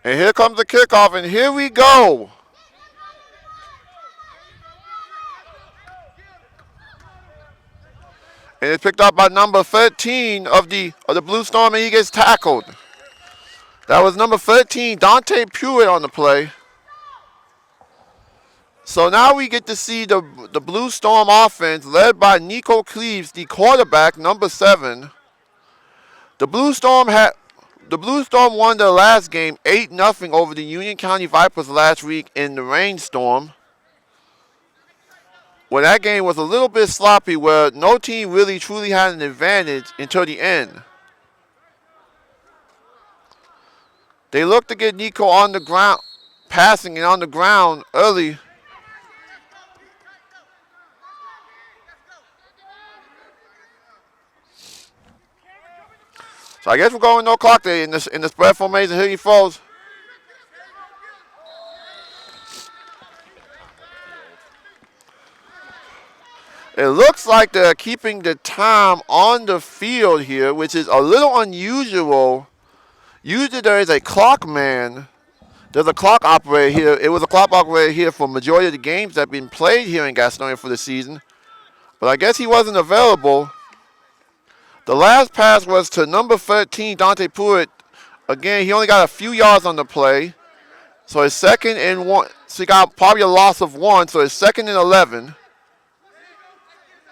And here comes the kickoff, and here we go. And it's picked up by number 13 of the Blue Storm, and he gets tackled. That was number 13, Dante Pruitt, on the play. So now we get to see the Blue Storm offense led by Nico Cleaves, the quarterback, number 7. The Blue Storm won their last game 8-0 over the Union County Vipers last week in the rainstorm. Well, that game was a little bit sloppy where no team really truly had an advantage until the end. They looked to get Nico on the ground, passing and on the ground early. So I guess we're going no clock there in the spread formation. Here he throws. It looks like they're keeping the time on the field here, which is a little unusual. Usually there is a clock man. There's a clock operator here. It was a clock operator here for majority of the games that have been played here in Gastonia for the season. But I guess he wasn't available. The last pass was to number 13, Dante Pruitt. Again, he only got a few yards on the play. So it's 2nd and 1. So he got probably a loss of 1. So it's 2nd and 11.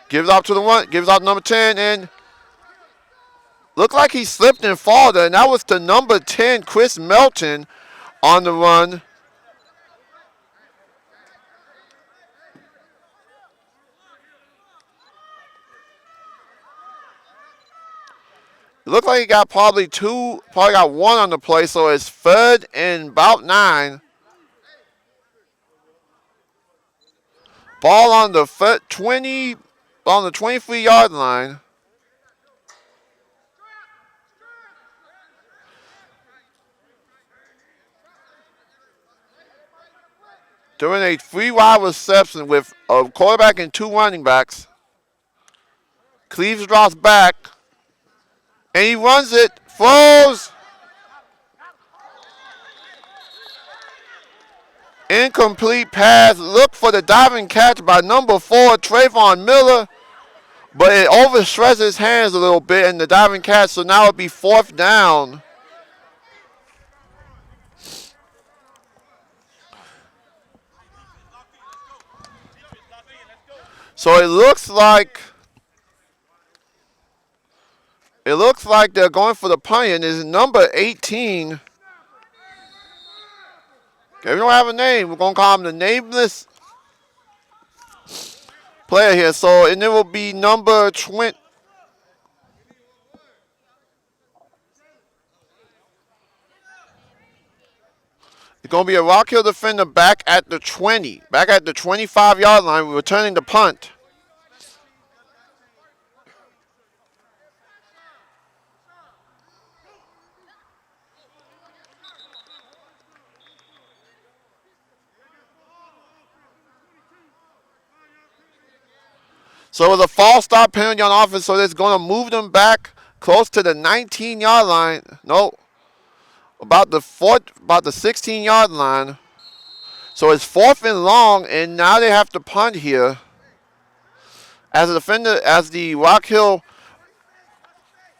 Gives out to the one. Gives out number 10. And looked like he slipped and fall there. And that was to number 10, Chris Melton, on the run. It looked like he got probably got 1 on the play, so it's 3rd and about 9. Ball on the 23-yard line. During a 3-wide reception with a quarterback and 2 running backs. Cleaves drops back. And he runs it, throws. Incomplete pass. Look for the diving catch by number 4, Trayvon Miller. But it overstretched his hands a little bit in the diving catch, so now it'll be 4th down. So it looks like they're going for the punt, and it's number 18. Okay, we don't have a name. We're going to call him the nameless player here. So, and it will be number 20. It's going to be a Rock Hill defender back at the 20. Back at the 25-yard line, returning the punt. So it was a false start penalty on offense, so it's going to move them back close to the 19-yard line. No, about the 16-yard line. So it's 4th and long, and now they have to punt here. As a defender, as the Rock Hill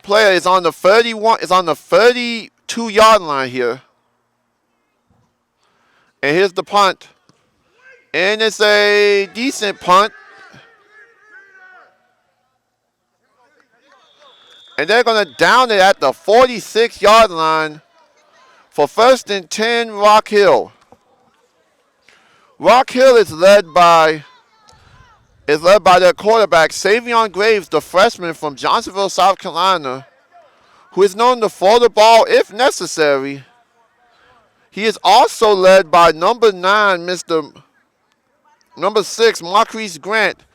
player is on the 32-yard line here. And here's the punt. And it's a decent punt. And they're going to down it at the 46-yard line for 1st and 10, Rock Hill. Rock Hill is led by their quarterback, Savion Graves, the freshman from Johnsonville, South Carolina, who is known to throw the ball if necessary. He is also led by number 9, number 6, Marquise Grant.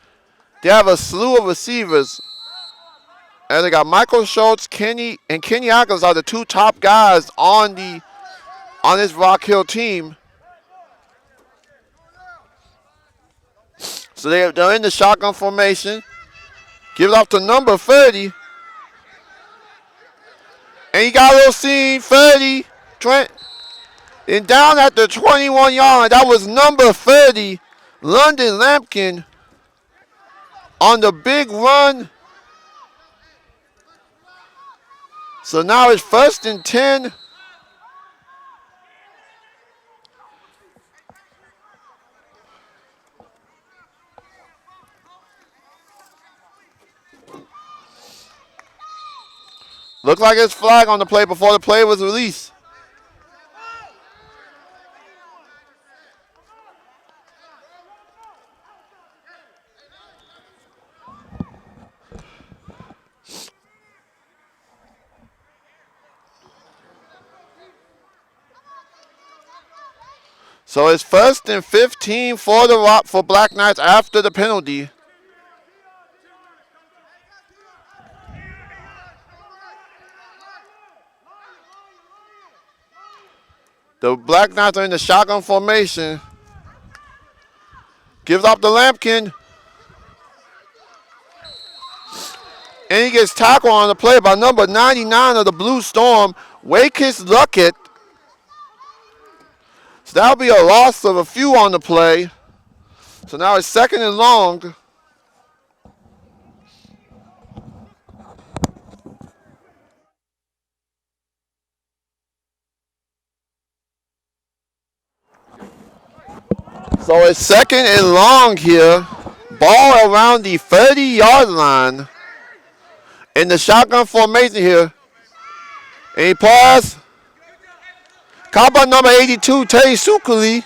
They have a slew of receivers. And they got Michael Schultz, Kenny Ackles are the 2 top guys on this Rock Hill team. So they're in the shotgun formation. Give it off to number 30. And he got a little seam, 30. Trent. And down at the 21-yard line, that was number 30, London Lampkin, on the big run. So now it's 1st and 10. Looked like it's flag on the play before the play was released. So it's 1st and 15 for Black Knights after the penalty. The Black Knights are in the shotgun formation. Gives off the Lampkin. And he gets tackled on the play by number 99 of the Blue Storm, Wakis Luckett. So that'll be a loss of a few on the play. So now it's 2nd and long. So it's 2nd and long here. Ball around the 30-yard line. In the shotgun formation here. And he pass. Caught by number 82, Tay Sukuli.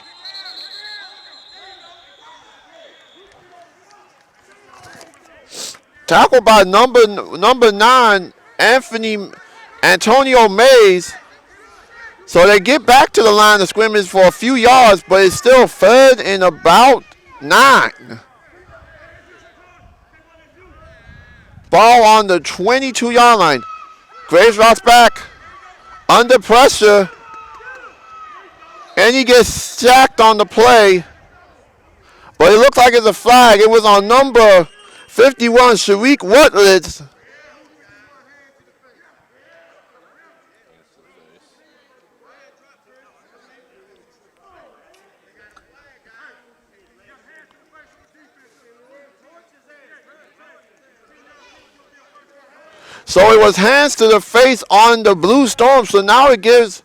Tackled by number 9, Antonio Mays. So they get back to the line of scrimmage for a few yards, but it's still 3rd and about 9. Ball on the 22-yard line. Graves rocks back. Under pressure. And he gets sacked on the play. But it looks like it's a flag. It was on number 51, Sharik Wutlitz. So it was hands to the face on the Blue Storm. So now it gives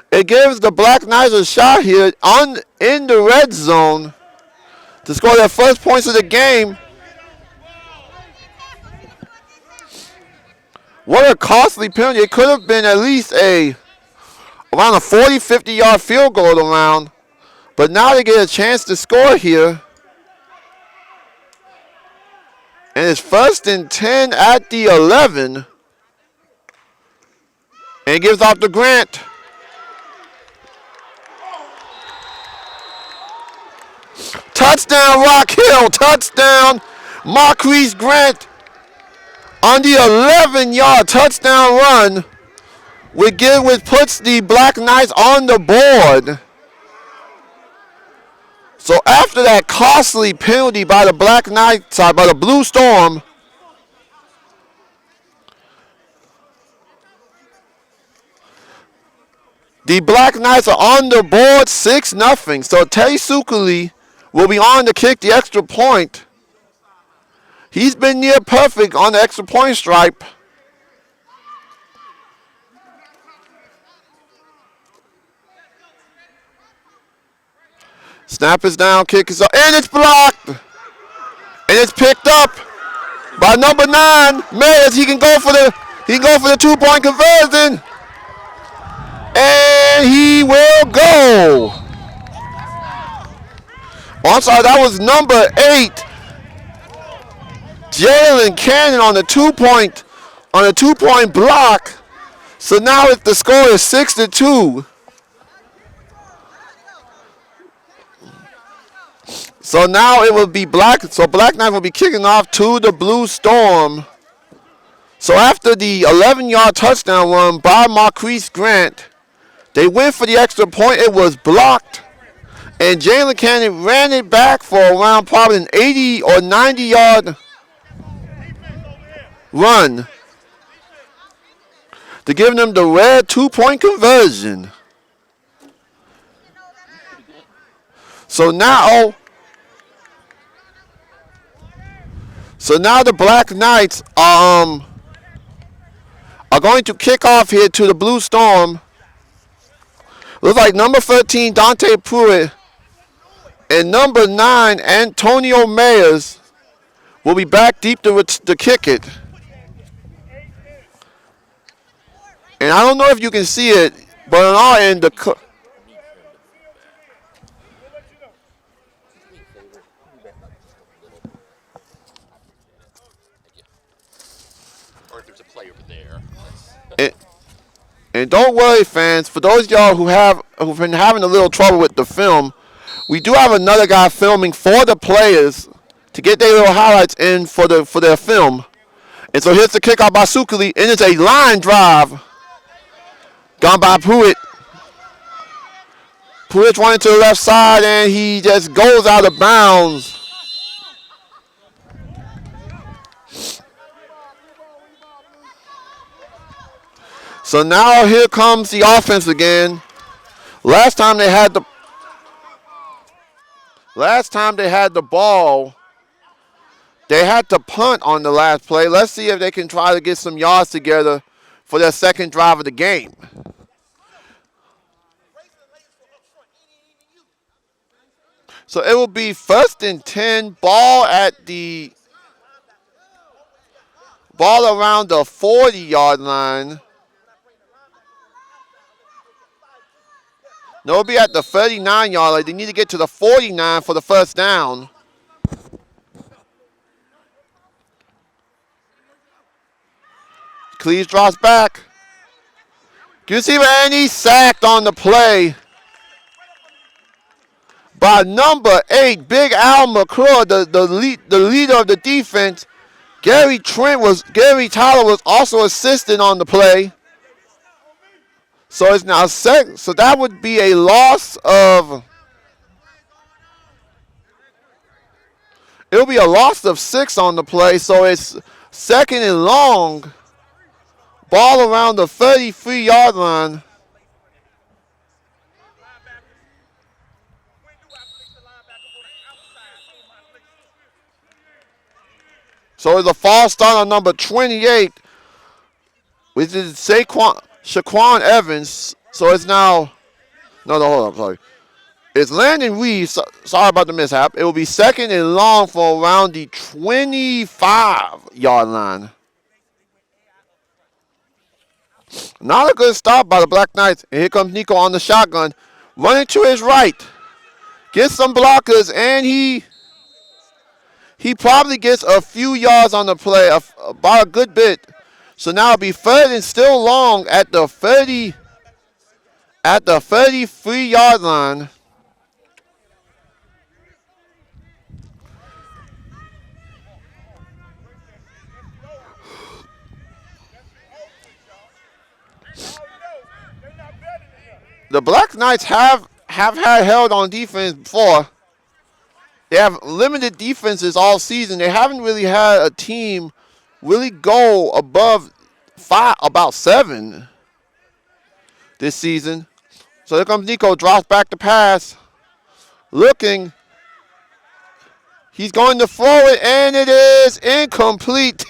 the Black Knights a shot here in the red zone to score their first points of the game. What a costly penalty. It could have been at least around a 40, 50-yard field goal around. But now they get a chance to score here. And it's 1st and 10 at the 11. And it gives off to Grant. Touchdown, Rock Hill. Touchdown, Marquise Grant on the 11-yard touchdown run, which puts the Black Knights on the board. So after that costly penalty by the Black Knights, by the Blue Storm, the Black Knights are on the board 6-0. So Tay Sukuli will be on to kick the extra point. He's been near perfect on the extra point stripe. Snap is down, kick is up, and it's blocked. And it's picked up by number 9, Mayers. He can go for the 2-point conversion. And he will go. I'm sorry, that was number 8, Jalen Cannon on the 2-point block. So now if the score is 6-2. So now it will be Black Knight will be kicking off to the Blue Storm. So after the 11-yard touchdown run by Marquise Grant, they went for the extra point. It was blocked. And Jalen Cannon ran it back for around probably an 80 or 90-yard run to give them the red 2-point conversion. So now the Black Knights are going to kick off here to the Blue Storm. Looks like number 13, Dante Pruitt, and number 9, Antonio Mayers, will be back deep to kick it. And I don't know if you can see it, but on our end, or if there's a play over there. And don't worry, fans. For those of y'all who've been having a little trouble with the film, we do have another guy filming for the players to get their little highlights in for their film. And so here's the kickoff by Sukali, and it's a line drive. Gone by Pruitt. Pruitt's running to the left side, and he just goes out of bounds. So now here comes the offense again. Last time they had the ball, they had to punt on the last play. Let's see if they can try to get some yards together for their second drive of the game. So it will be 1st and 10, ball around the 40-yard line. No, it'll be at the 39-yard line. They need to get to the 49 for the first down. Cleese drops back. You see, and he's sacked on the play by number 8, Big Al McClure, the leader of the defense. Gary Tyler was also assisting on the play. So it's now so that would be a loss of. It'll be a loss of 6 on the play. So it's 2nd and long. Ball around the 33-yard line. So it's a false start on number 28, which is Shaquan Evans. So it's now, hold on, sorry. It's Landon Reeves. Sorry about the mishap. It will be 2nd and long for around the 25-yard line. Not a good stop by the Black Knights. And here comes Nico on the shotgun, running to his right. Gets some blockers, and he probably gets a few yards on the play, about a good bit. So now it'll be 3rd and still long at the 33-yard line. The Black Knights have had held on defense before. They have limited defenses all season. They haven't really had a team really go above 7 this season. So here comes Nico, drops back to pass. Looking. He's going to throw it, and it is incomplete.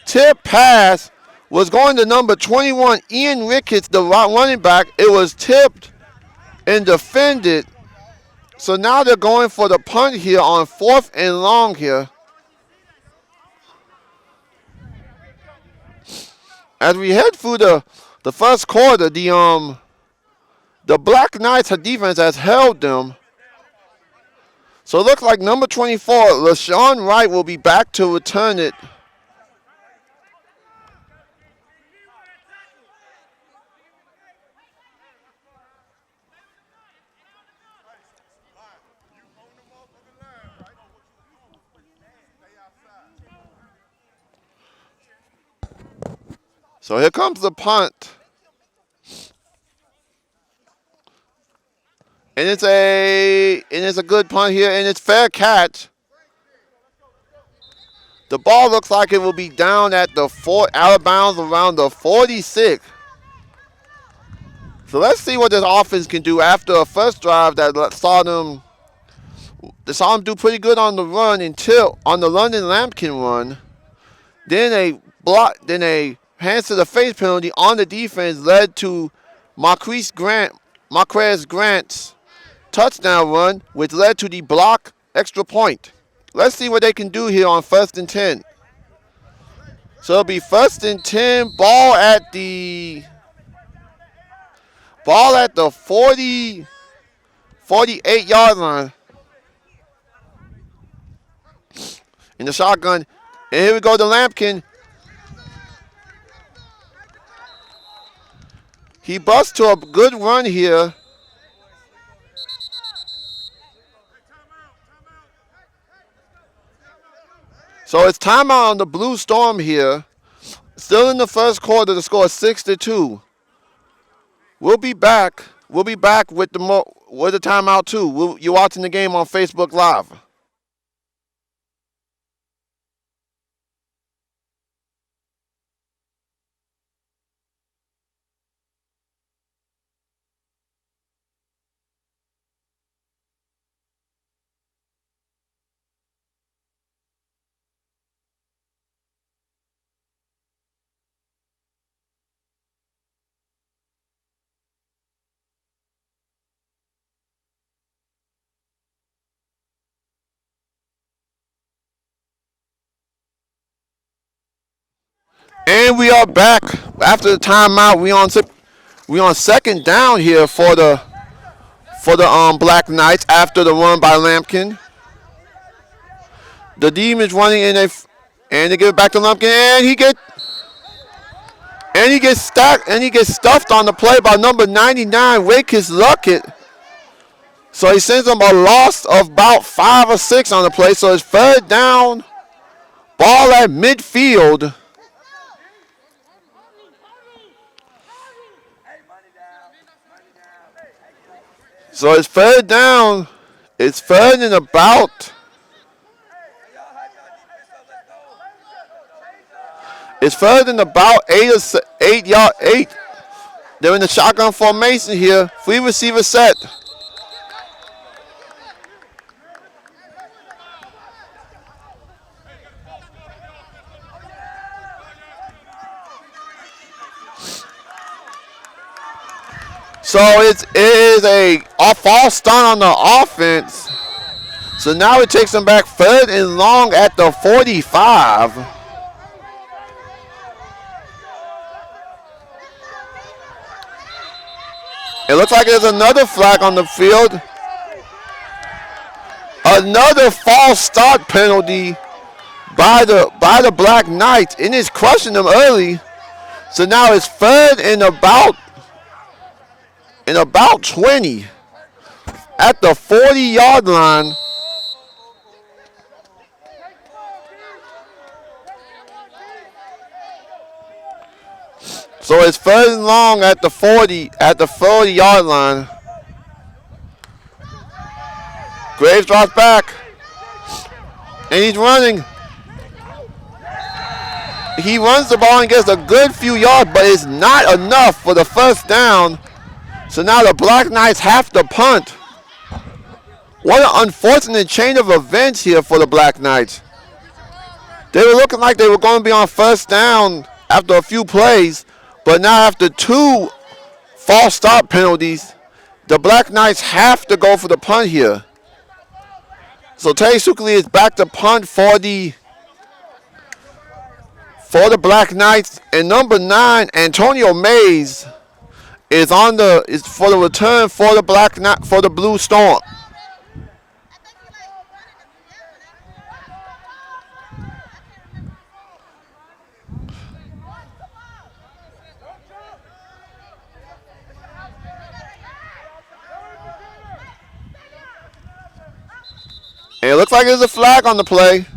Tip pass was going to number 21, Ian Ricketts, the running back. It was tipped and defended. So now they're going for the punt here on 4th and long here. As we head through the first quarter, the Black Knights defense has held them. So it looks like number 24, LaShawn Wright, will be back to return it. So here comes the punt. And it's a good punt here, and it's fair catch. The ball looks like it will be down at the out of bounds around the 46. So let's see what this offense can do after a first drive that saw them do pretty good on the run until on the London Lampkin run. Then a hands to the face penalty on the defense led to Marquez Grant's touchdown run, which led to the block extra point. Let's see what they can do here on 1st and 10. So it'll be 1st and 10, ball at the 48-yard line. In the shotgun. And here we go to Lampkin. He busts to a good run here. So it's timeout on the Blue Storm here. Still in the first quarter, the score is 6-2. We'll be back. We'll be back with the timeout too. You're watching the game on Facebook Live. And we are back after the timeout. We on second down here for the Black Knights after the run by Lampkin. The Demons running in and they give it back to Lampkin, and he gets stuffed on the play by number 99, Wakis Luckett. So he sends them a loss of about 5 or 6 on the play. So it's 3rd down, ball at midfield. So it's 3rd down. It's 3rd and about. It's 3rd and about 8. They're in the shotgun formation here. 3 receiver set. So it is a false start on the offense. So now it takes them back 3rd and long at the 45. It looks like there's another flag on the field. Another false start penalty by the Black Knights. It is crushing them early. So now it's 3rd and about 20 at the 40-yard line. So it's 3rd and long at the 40-yard line. Graves drops back, and he's running. He runs the ball and gets a good few yards, but it's not enough for the 1st down. So now the Black Knights have to punt. What an unfortunate chain of events here for the Black Knights. They were looking like they were going to be on 1st down after a few plays, but now after 2 false start penalties, the Black Knights have to go for the punt here. So Tay Sukali is back to punt for the Black Knights, and number 9, Antonio Mays, is for the return for the Blue Storm. And it looks like there's a flag on the play.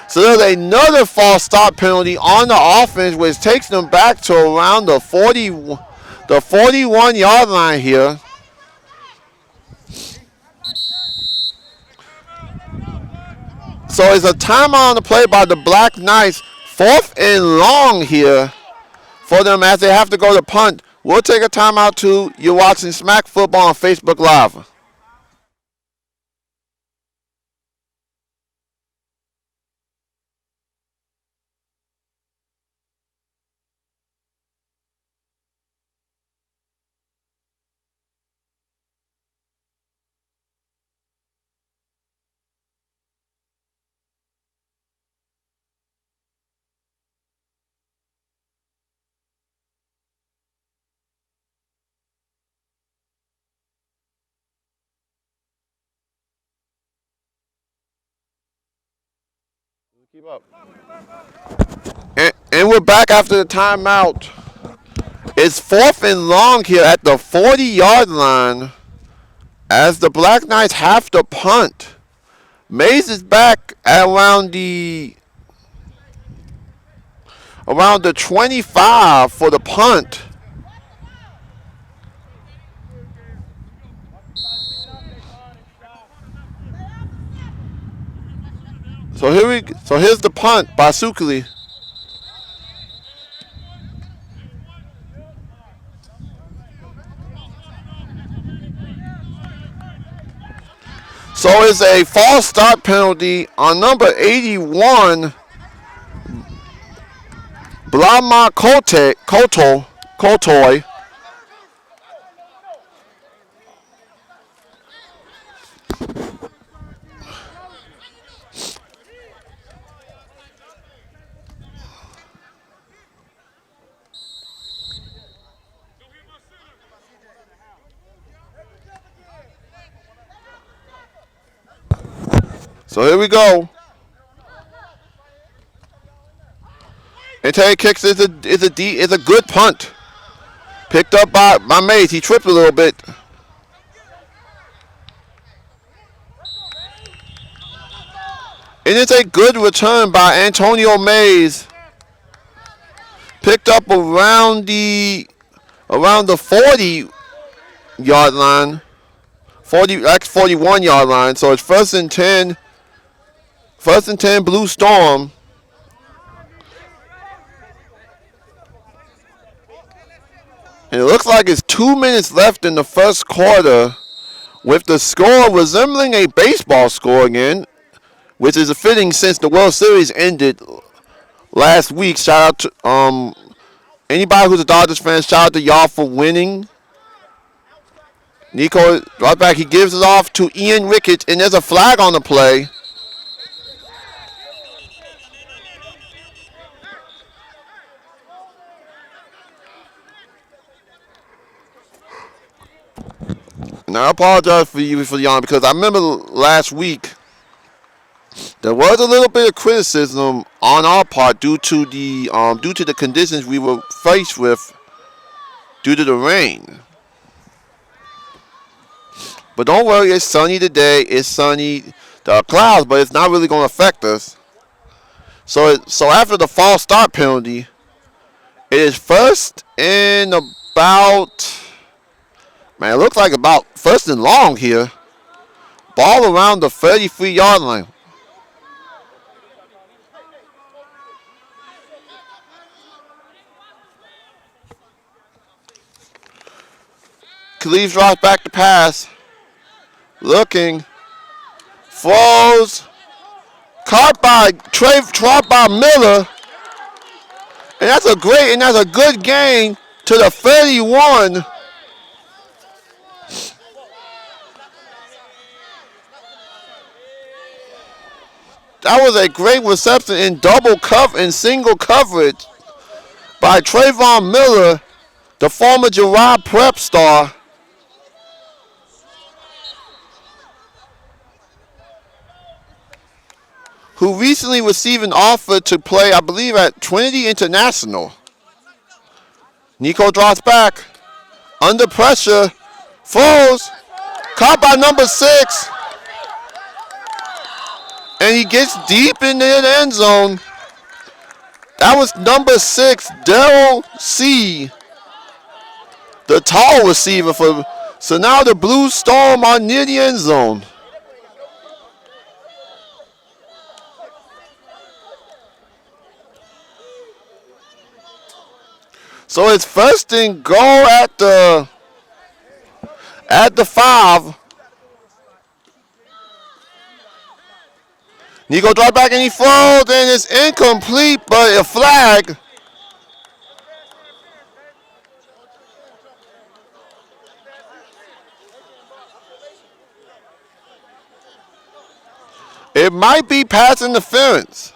So there's another false start penalty on the offense, which takes them back to around the 41-yard line here. So it's a timeout on the play by the Black Knights. 4th and long here for them as they have to go to punt. We'll take a timeout too. You're watching SMAC Football on Facebook Live. Keep up. And we're back after the timeout. It's 4th and long here at the 40-yard line as the Black Knights have to punt. Mays is back at around the 25 for the punt. So here's the punt by Sukali. So it's a false start penalty on number 81, Blama Kotoy. So here we go. And Terry kicks is a good punt. Picked up by Mays. He tripped a little bit. And it's a good return by Antonio Mays. Picked up around the 40-yard line. 41-yard line. So it's 1st and 10. 1st and 10, Blue Storm. And it looks like it's 2 minutes left in the first quarter with the score resembling a baseball score again, which is a fitting since the World Series ended last week. Shout out to anybody who's a Dodgers fan, shout out to y'all for winning. Nico, right back, he gives it off to Ian Ricketts, and there's a flag on the play. And I apologize for you for yawning because I remember last week there was a little bit of criticism on our part due to the conditions we were faced with due to the rain. But don't worry, it's sunny today. It's sunny. There are clouds, but it's not really going to affect us. So after the false start penalty, it is 1st and about. Man, it looks like about 1st and long here. Ball around the 33-yard line. Khalif drops back to pass. Looking. Throws. Caught by Miller. And that's a good gain to the 31. That was a great reception in single coverage by Trayvon Miller, the former Girard Prep star. Who recently received an offer to play, I believe, at Trinity International. Nico drops back. Under pressure. Throws. Caught by number 6. And he gets deep in the end zone. That was number 6, Daryl C., the tall receiver for. So now the Blue Storm are near the end zone. So it's first and goal at the 5. Nico drop back and he throws, and it's incomplete, but a flag. It might be pass interference.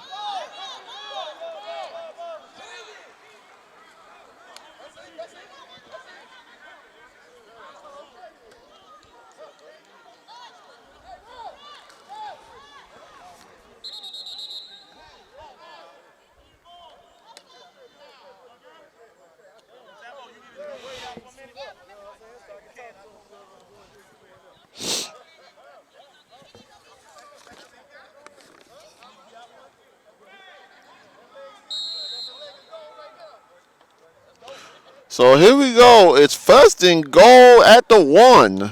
So here we go. It's first and goal at the 1.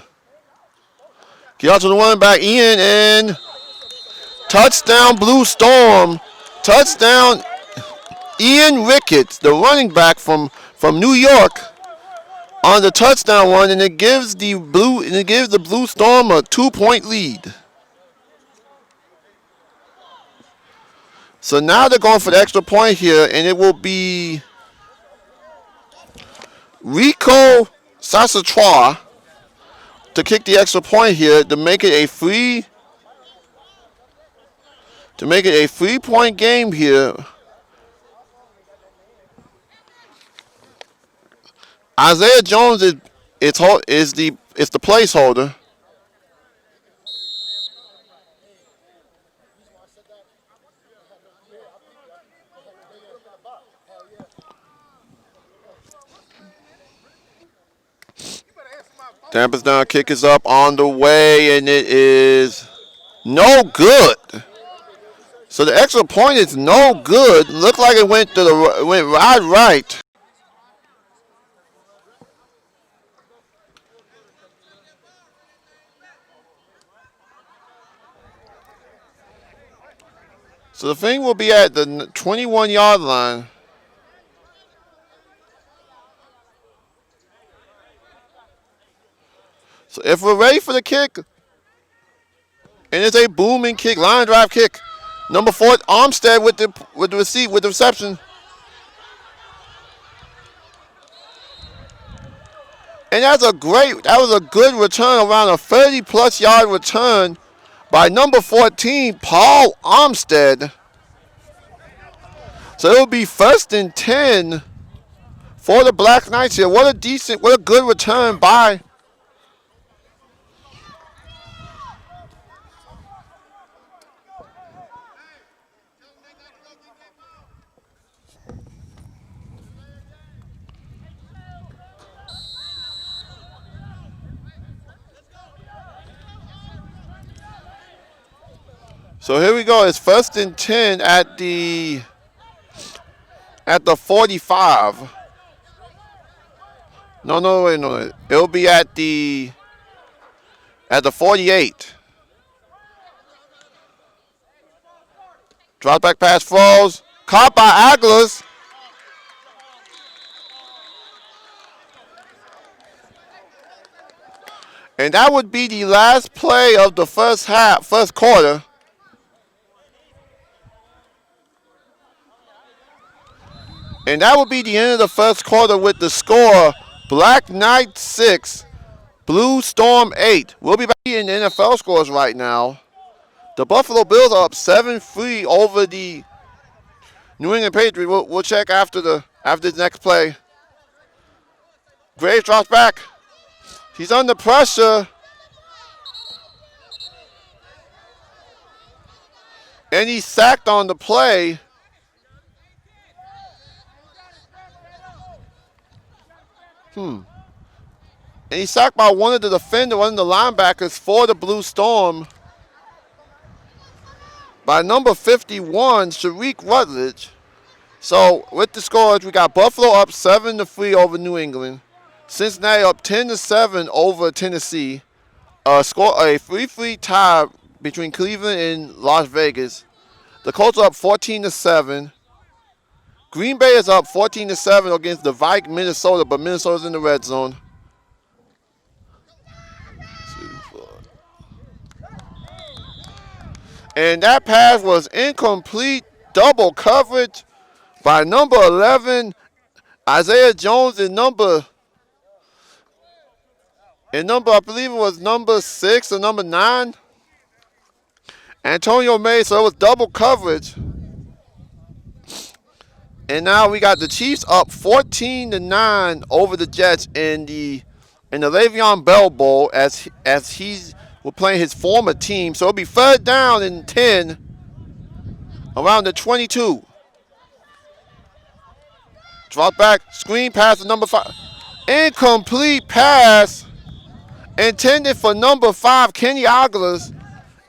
Get out to the running back, Ian, and touchdown, Blue Storm. Touchdown, Ian Ricketts, the running back from New York, on the touchdown run, and it gives the Blue Storm a 2-point lead. So now they're going for the extra point here, and it will be Rico Sassatrois to kick the extra point here to make it a 3-point game here. Isaiah Jones is the placeholder. Tampa's down, kick is up on the way, and it is no good. So the extra point is no good. Looked like it went right. So the thing will be at the 21-yard line. So if we're ready for the kick, and it's a booming kick, line drive kick. Number 4, Armstead with the reception. And that was a good return, around a 30-plus yard return by number 14, Paul Armstead. So it'll be first and 10 for the Black Knights here. What a good return by So here we go. It's first and 10 at the 45. No. It'll be at the 48. Drop back pass falls. Caught by Aguilas. And that would be the last play of the first quarter. And that will be the end of the first quarter with the score, Black Knight 6, Blue Storm 8. We'll be back in the NFL scores right now. The Buffalo Bills are up 7-3 over the New England Patriots. We'll check after the next play. Graves drops back. He's under pressure. And he's sacked on the play. And he's sacked by one of the linebackers for the Blue Storm. By number 51, Sharik Rutledge. So with the scores, we got Buffalo up 7-3 over New England. Cincinnati up 10-7 over Tennessee. A 3-3 tie between Cleveland and Las Vegas. The Colts are up 14-7. Green Bay is up 14-7 against the Vikings, Minnesota, but Minnesota's in the red zone. And that pass was incomplete. Double coverage by number 11, Isaiah Jones, and number, I believe it was number 6 or number 9, Antonio May. So it was double coverage. And now we got the Chiefs up 14-9 over the Jets in the Le'Veon Bell Bowl as he's playing his former team. So it'll be third down and 10 around the 22. Drop back, screen pass to number 5. Incomplete pass intended for number 5, Kenny Aguilas,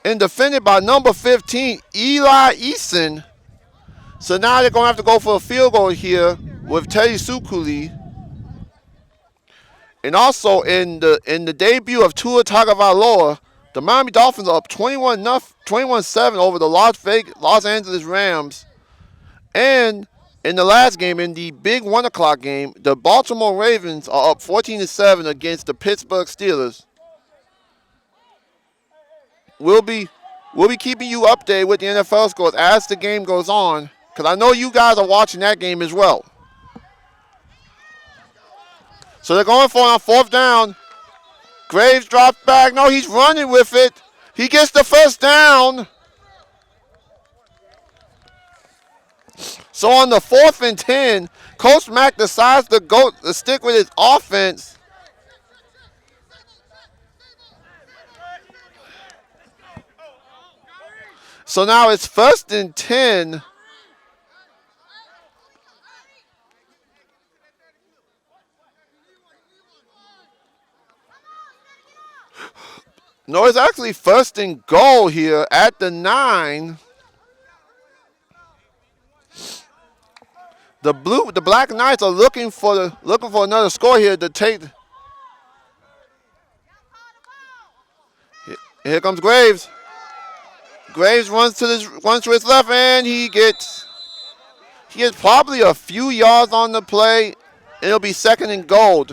and defended by number 15, Eli Eason. So now they're going to have to go for a field goal here with Teddy Sukuli. And also in the debut of Tua Tagovailoa, the Miami Dolphins are up 21-7 over the Los Angeles Rams. And in the last game, in the big 1 o'clock game, the Baltimore Ravens are up 14-7 against the Pittsburgh Steelers. We'll be keeping you updated with the NFL scores as the game goes on, because I know you guys are watching that game as well. So they're going for it on fourth down. Graves drops back. No, he's running with it. He gets the first down. So on the 4th and 10, Coach Mack decides to stick with his offense. So now it's 1st and 10. No, it's actually 1st and goal here at the 9. The Black Knights are looking for another score here to take. Here comes Graves. Graves runs to his left, and he gets probably a few yards on the play. It'll be 2nd and goal.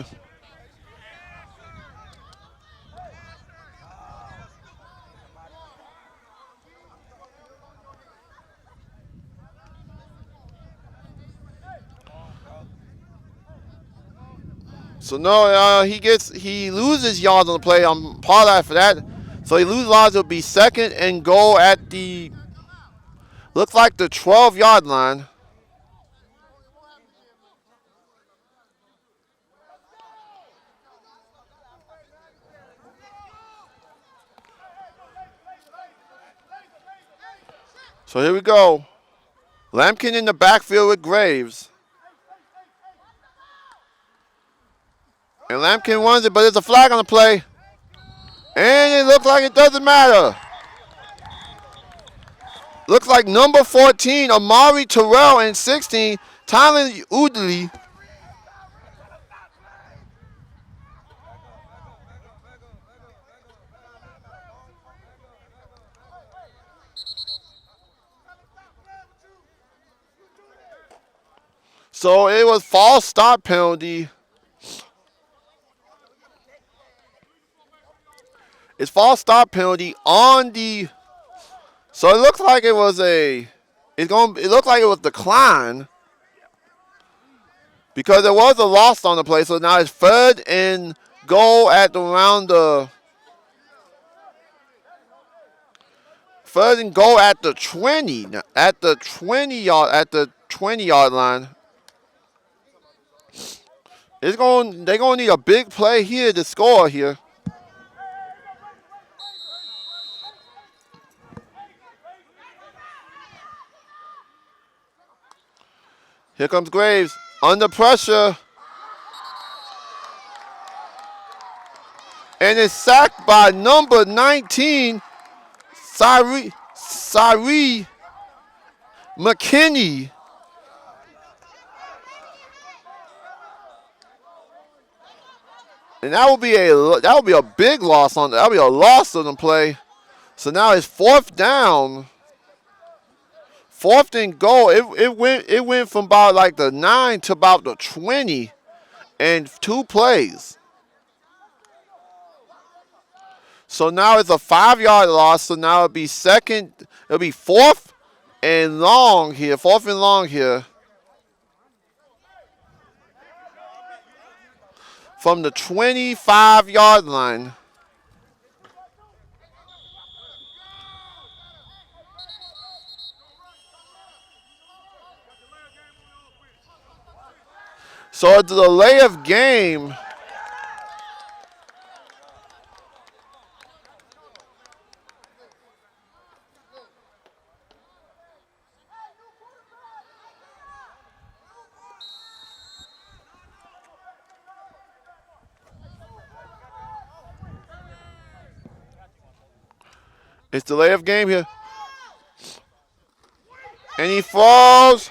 So no, he loses yards on the play. I'm apologizing for that. So he loses yards. It'll be 2nd and goal at the, looks like the 12-yard line. So here we go. Lampkin in the backfield with Graves. And Lampkin wants it, but there's a flag on the play. And it looks like it doesn't matter. Looks like number 14, Amari Terrell, and 16, Tylen Udley. So it was false start penalty. It's false start penalty on the. So it looks like it was it looked like it was declined because there was a loss on the play. So now it's 3rd and goal at around the 3rd and goal at the 20 20-yard line. They're gonna need a big play here to score here. Here comes Graves, under pressure. And it's sacked by number 19, Sari McKinney. And that will be a big loss on the play. So now it's 4th down. 4th and goal. It went from about like the 9 to about the 20 in 2 plays. So now it's a 5-yard loss. So now it'll be 4th and long here. 4th and long here. From the 25-yard line. So it's a delay of game. It's delay of game here. And he falls.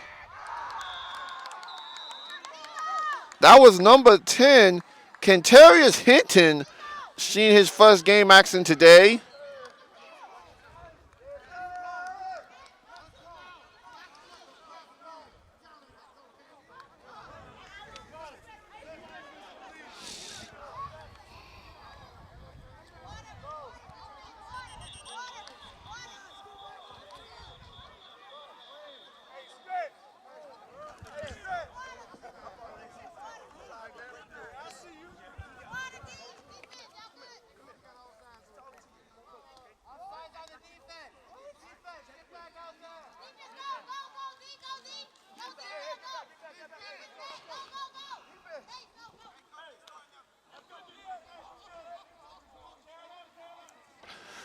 That was number 10, Kentarius Hinton, seeing his first game action today.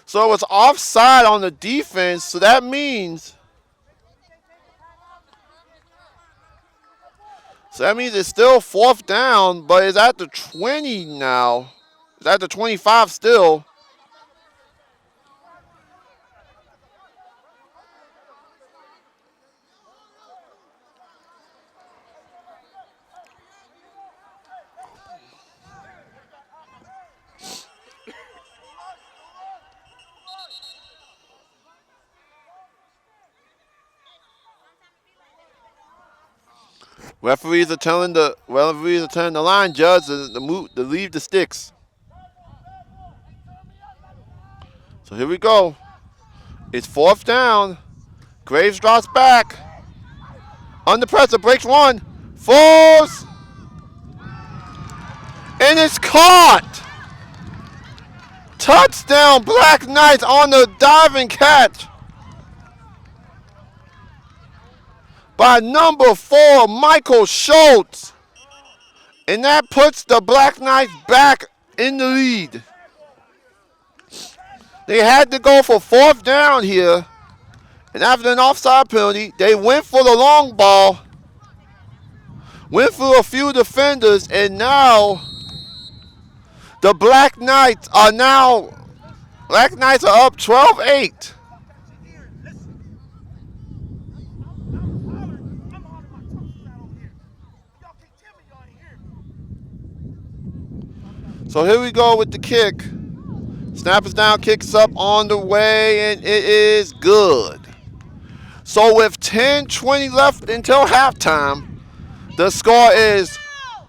So it's offside on the defense, so that means it's still 4th down, but it's at the 20 now. It's at the 25 still. Referees are telling the line judge to leave the sticks. So here we go. It's 4th down. Graves drops back. Under pressure, breaks one. Falls. And it's caught. Touchdown, Black Knights on the diving catch by number 4, Michael Schultz. And that puts the Black Knights back in the lead. They had to go for 4th down here. And after an offside penalty, they went for the long ball. Went through a few defenders, and now the Black Knights are up 12-8. So here we go with the kick. Snap is down, kicks up on the way, and it is good. So with 10:20 left until halftime, the score is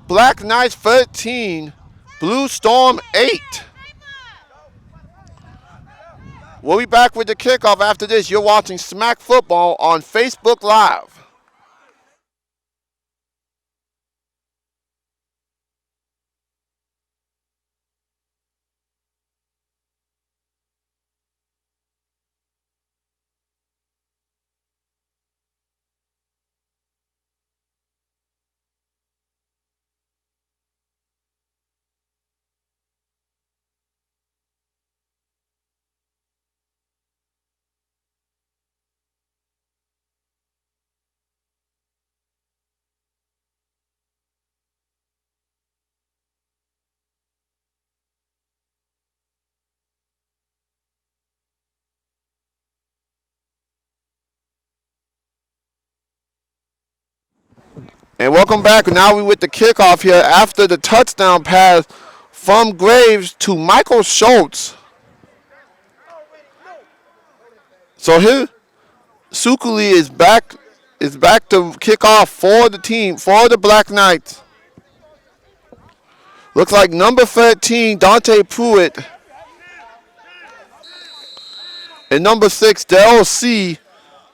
Black Knights 13, Blue Storm 8. We'll be back with the kickoff after this. You're watching SMAC Football on Facebook Live. And welcome back. Now we with the kickoff here after the touchdown pass from Graves to Michael Schultz. So Sukuli is back to kick off for the team, for the Black Knights. Looks like number 13, Dante Pruitt, and number 6, Daryl C,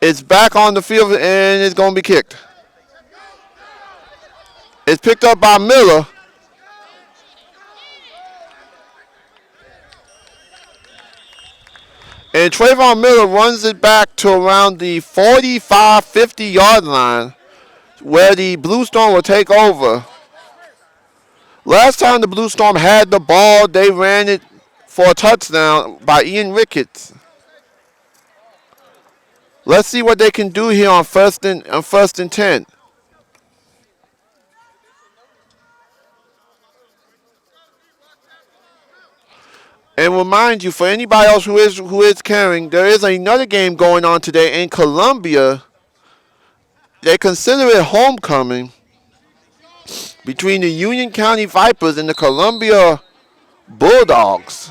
is back on the field and is going to be kicked. It's picked up by Miller. And Trayvon Miller runs it back to around the 45, 50-yard line where the Blue Storm will take over. Last time the Blue Storm had the ball, they ran it for a touchdown by Ian Ricketts. Let's see what they can do here on first and 10. And remind you, for anybody else who is carrying, there is another game going on today in Columbia. They consider it homecoming between the Union County Vipers and the Columbia Bulldogs.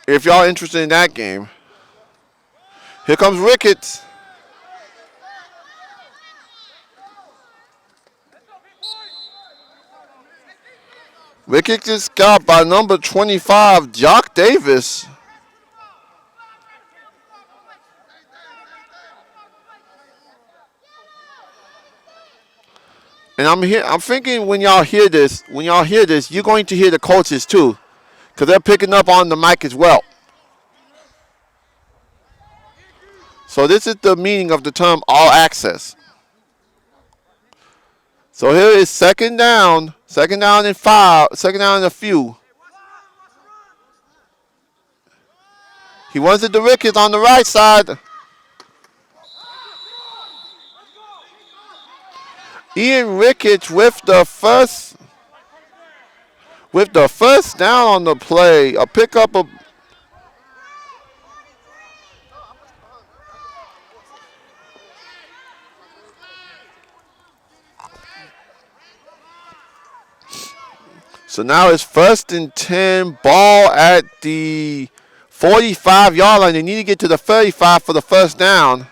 If y'all interested in that game. Here comes Ricketts. Ricketts is got by number 25, Jock Davis. And I'm thinking when y'all hear this, you're going to hear the coaches too, because they're picking up on the mic as well. So this is the meaning of the term all access. So here is second down and 5, second down and a few. He wants it to Ricketts on the right side. Ian Ricketts with the first down on the play, a pickup of so now it's first and 10, ball at the 45-yard line. They need to get to the 35 for the first down.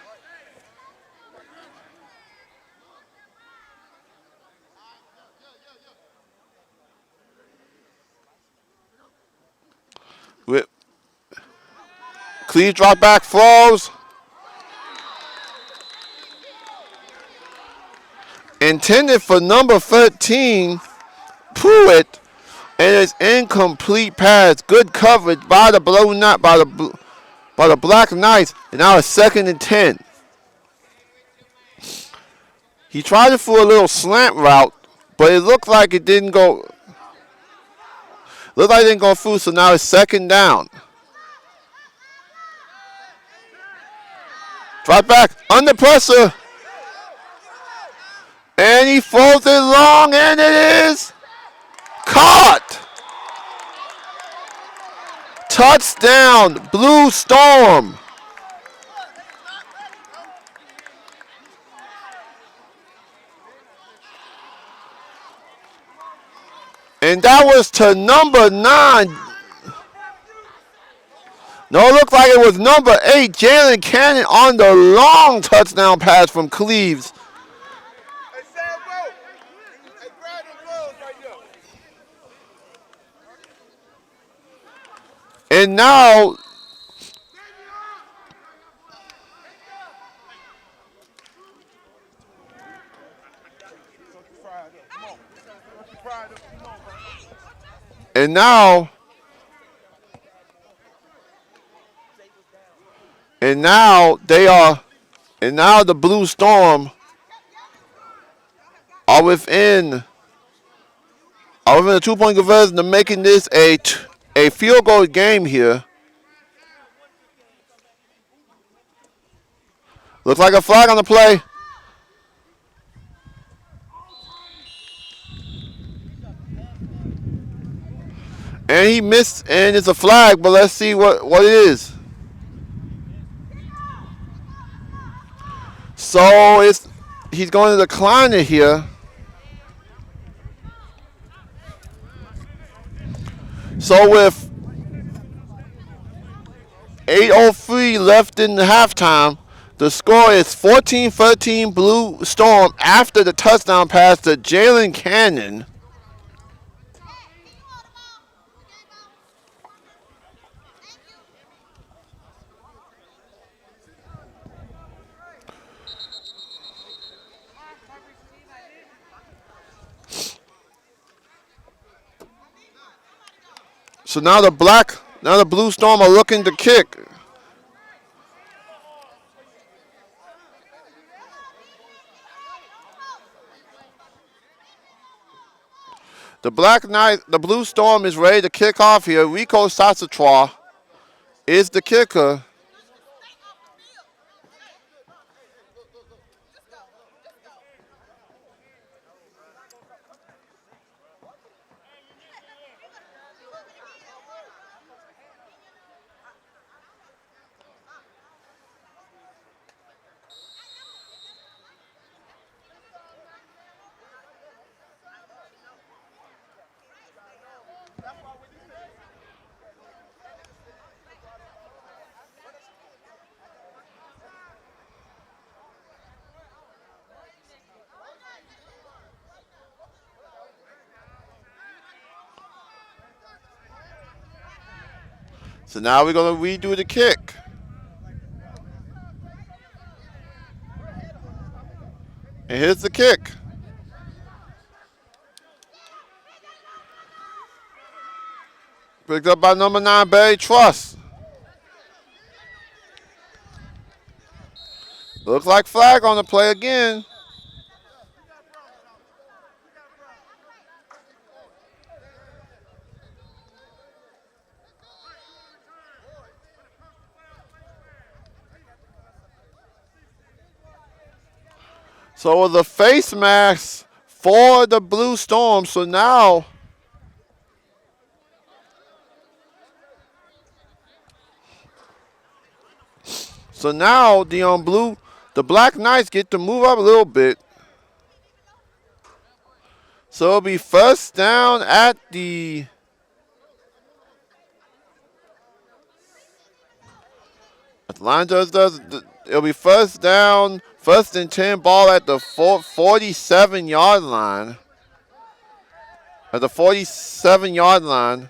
Cleese drop back, throws. Intended for number 13, Pruitt, and it's incomplete pass. Good coverage by the Black Knights, and now it's second and 10. He tried it for a little slant route, but it looked like it didn't go. Looked like it didn't go through, so now it's second down. Drop back, under pressure. And he throws it long, and it is caught. Touchdown, Blue Storm. And that was to number 9. No, it looked like it was number 8, Jalen Cannon, on the long touchdown pass from Cleves. And now the Blue Storm are within a 2-point conversion to making this a field goal game here. Looks like a flag on the play. And he missed, and it's a flag, but let's see what it is. So he's going to decline it here. So with 8:03 left in the halftime. The score is 14-13 Blue Storm after the touchdown pass to Jalen Cannon. So now the Blue Storm are looking to kick. The Blue Storm is ready to kick off here. Rico Sasatra is the kicker. So now we're going to redo the kick. And here's the kick. Picked up by number 9, Barry Truss. Looks like flag on the play again. So the face mask for the Blue Storm. So now the Black Knights get to move up a little bit. So it'll be first down at the line does it'll be first down, first and 10 ball at the 47-yard line. At the 47-yard line.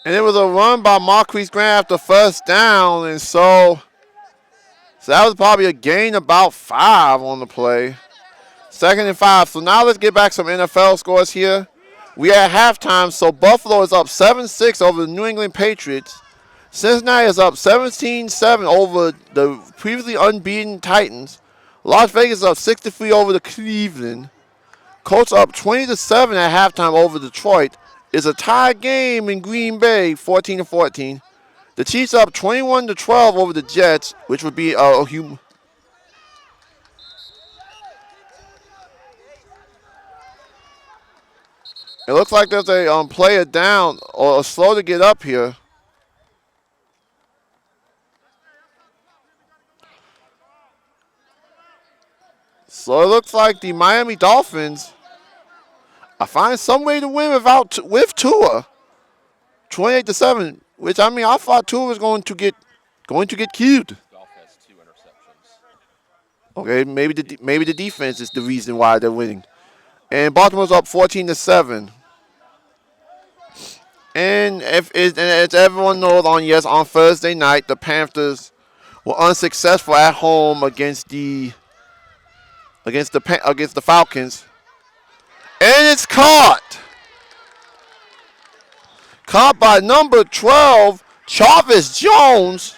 And it was a run by Marquise Grant after first down, and so that was probably a gain about 5 on the play. 2nd and 5. So now let's get back some NFL scores here. We at halftime, so Buffalo is up 7-6 over the New England Patriots. Cincinnati is up 17-7 over the previously unbeaten Titans. Las Vegas is up 6-3 over the Cleveland. Colts up 20-7 at halftime over Detroit. It's a tie game in Green Bay, 14-14. The Chiefs up 21-12 over the Jets, which would be a huge. It looks like there's a player down or slow to get up here. So it looks like the Miami Dolphins I find some way to win with Tua. 28-7, which I mean I thought Tua was going to get killed. Golf has 2 interceptions. Okay, maybe the defense is the reason why they're winning. And Baltimore's up 14-7. And as everyone knows, on Thursday night the Panthers were unsuccessful at home against the Falcons. And it's caught. Caught by number 12, Jarvis Jones,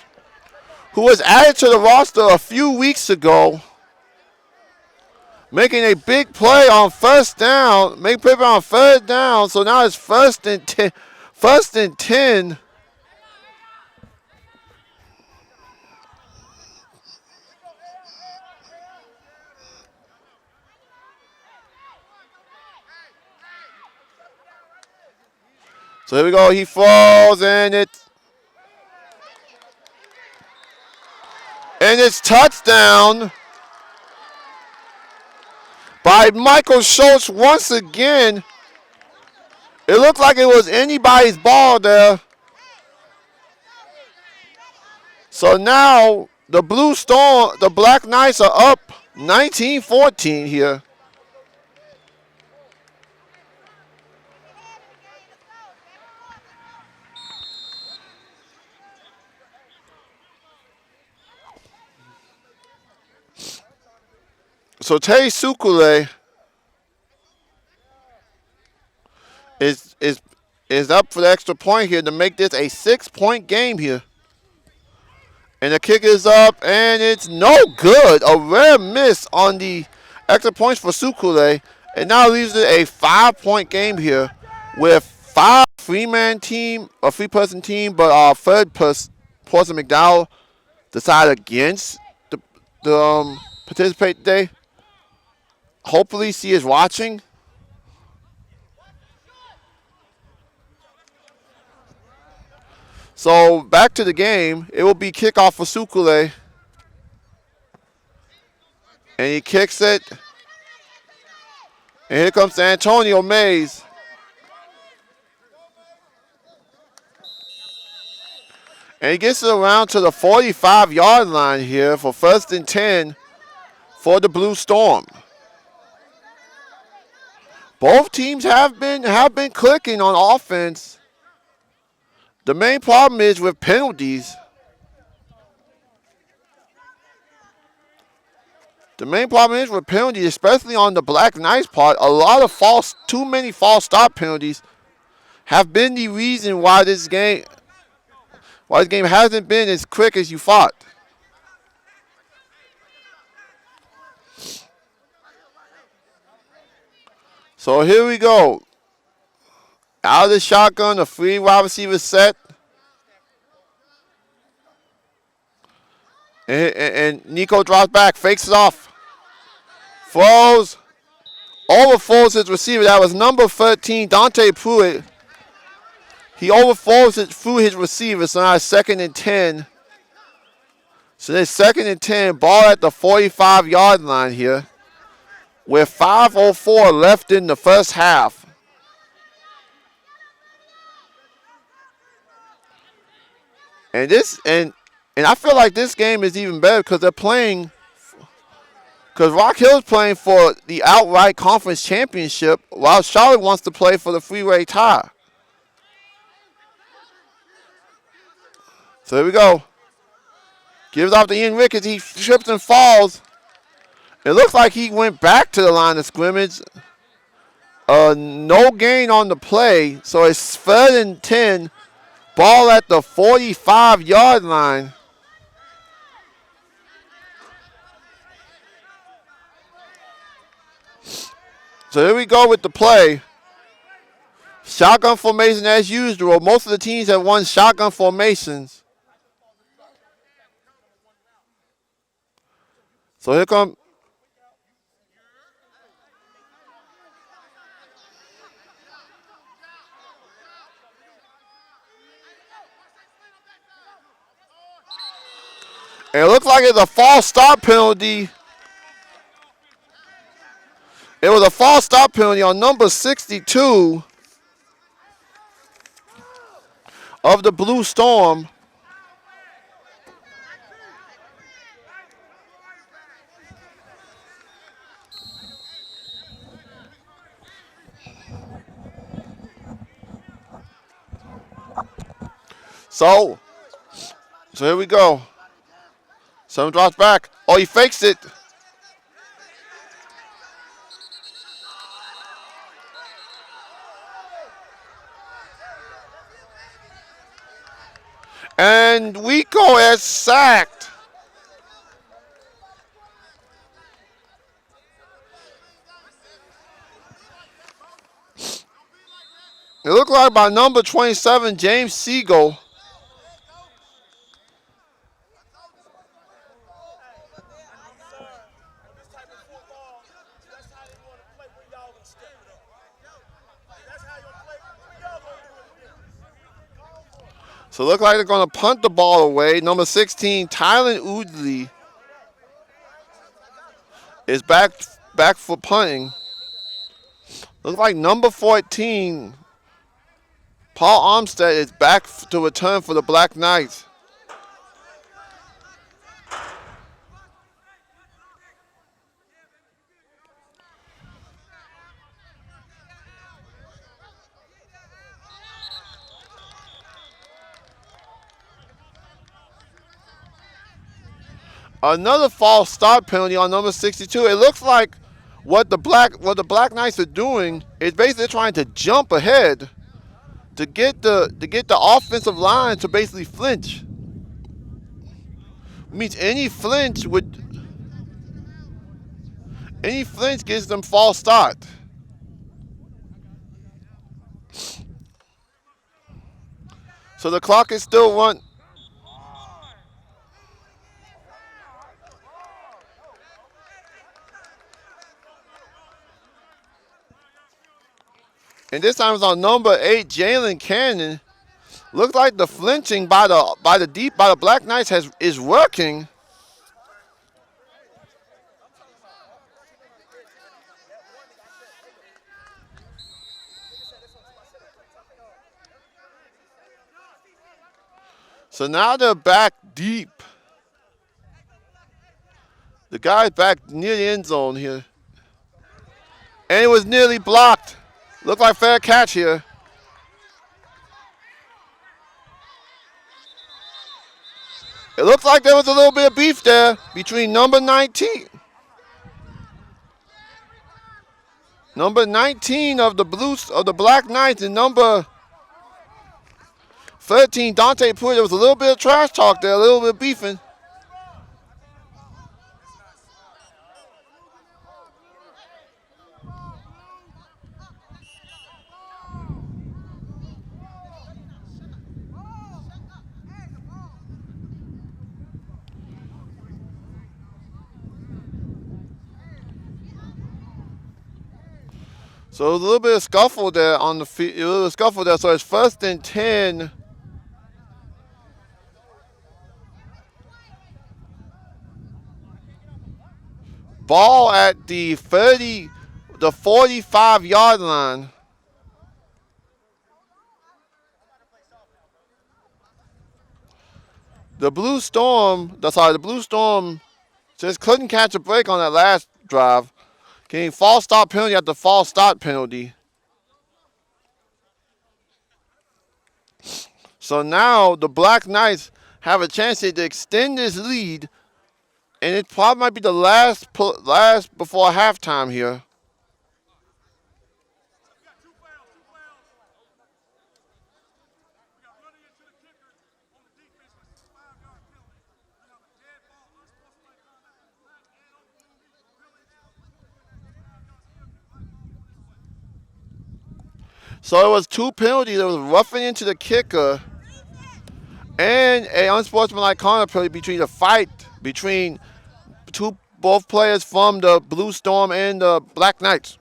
who was added to the roster a few weeks ago, making a big play on first down, make play on third down. So now it's first and 10. First and 10. So here we go. He falls and it's touchdown by Michael Schultz once again. It looked like it was anybody's ball there. So now the Blue Storm, the Black Knights are up 19-14 here. So Tay Sukule is up for the extra point here to make this a 6-point game here. And the kick is up, and it's no good. A rare miss on the extra points for Sukule. And now leaves it a 5-point game here with 5 three-man team, a 3-person team, but our third person, McDowell, decided against the participate today. Hopefully she is watching. So back to the game. It will be kickoff for Sukule. And he kicks it. And here comes Antonio Mays. And he gets it around to the 45-yard line here for first and 10 for the Blue Storm. Both teams have been clicking on offense. The main problem is with penalties. Especially on the Black Knights part. A lot of too many false start penalties have been the reason why this game hasn't been as quick as you thought. So here we go. Out of the shotgun, a 3 wide receiver set. And Nico drops back, fakes it off. Throws. Overthrows his receiver. That was number 13, Dante Pruitt. He overthrows it through his receiver, so now it's 2nd and 10. So there's 2nd and 10, ball at the 45-yard line here with 5:04 left in the first half. And I feel like this game is even better because Rock Hill's playing for the outright conference championship while Charlotte wants to play for the freeway tie. So here we go. Gives off to Ian Ricketts. He trips and falls. It looks like he went back to the line of scrimmage. No gain on the play. So it's 3rd and 10. Ball at the 45-yard line. So here we go with the play. Shotgun formation as usual. Most of the teams have won shotgun formations. So here come. And it looks like it's a false start penalty. It was a false start penalty on number 62 of the Blue Storm. So here we go. Someone drops back. Oh, he fakes it. And Rico is sacked. It looked like by number 27, James Siegel. So it looked like they're going to punt the ball away. Number 16, Tylen Udley is back for punting. Looks like number 14, Paul Armstead, is back to return for the Black Knights. Another false start penalty on number 62. It looks like what the Black Knights are doing is basically trying to jump ahead to get the offensive line to basically flinch. Means any flinch gives them false start. So the clock is still run. And this time it's on number 8, Jalen Cannon. Looks like the flinching by the Black Knights is working. So now they're back deep. The guy's back near the end zone here. And it was nearly blocked. Looked like fair catch here. It looks like there was a little bit of beef there between number 19. Number 19 of the Black Knights and number 13, Dante Pruitt. There was a little bit of trash talk there, a little bit of beefing. So a little bit of scuffle there on the field. A little scuffle there. So it's 1st and 10. Ball at the 45-yard line. The Blue Storm just couldn't catch a break on that last drive. Getting false start penalty after false start penalty. So now the Black Knights have a chance to extend this lead, and it probably might be the last before halftime here. So it was 2 penalties. There was roughing into the kicker and an unsportsmanlike conduct penalty between both players from the Blue Storm and the Black Knights.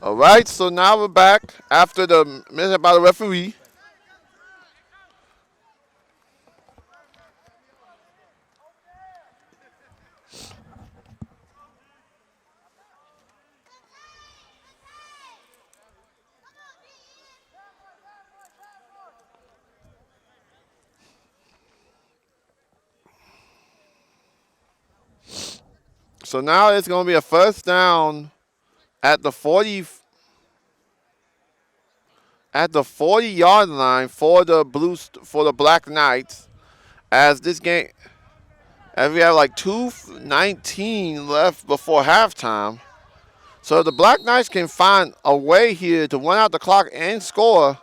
All right, so now we're back after the minute by the referee. So now it's going to be a 1st down at the 40. at the 40-yard line for the Black Knights as this game, as we have like 2:19 left before halftime. So the Black Knights can find a way here to run out the clock and score.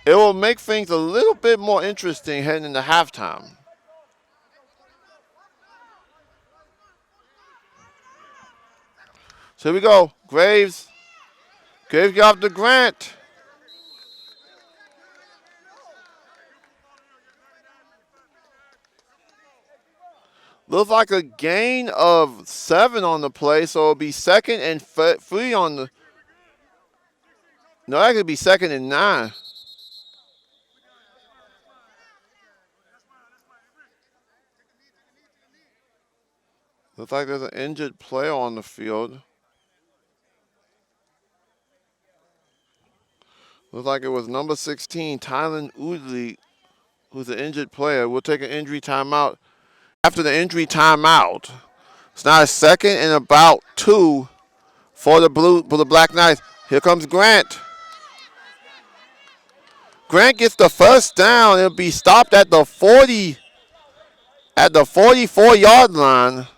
It will make things a little bit more interesting heading into halftime. So here we go. Graves get off to Grant. Looks like a gain of 7 on the play, so it'll be 2nd and 3 on the. No, that could be 2nd and 9. Looks like there's an injured player on the field. Looks like it was number 16, Tylen Udley, who's an injured player. We'll take an injury timeout. After the injury timeout, it's now 2nd and about 2 for the Black Knights. Here comes Grant. Grant gets the first down. It'll be stopped at the 44-yard line.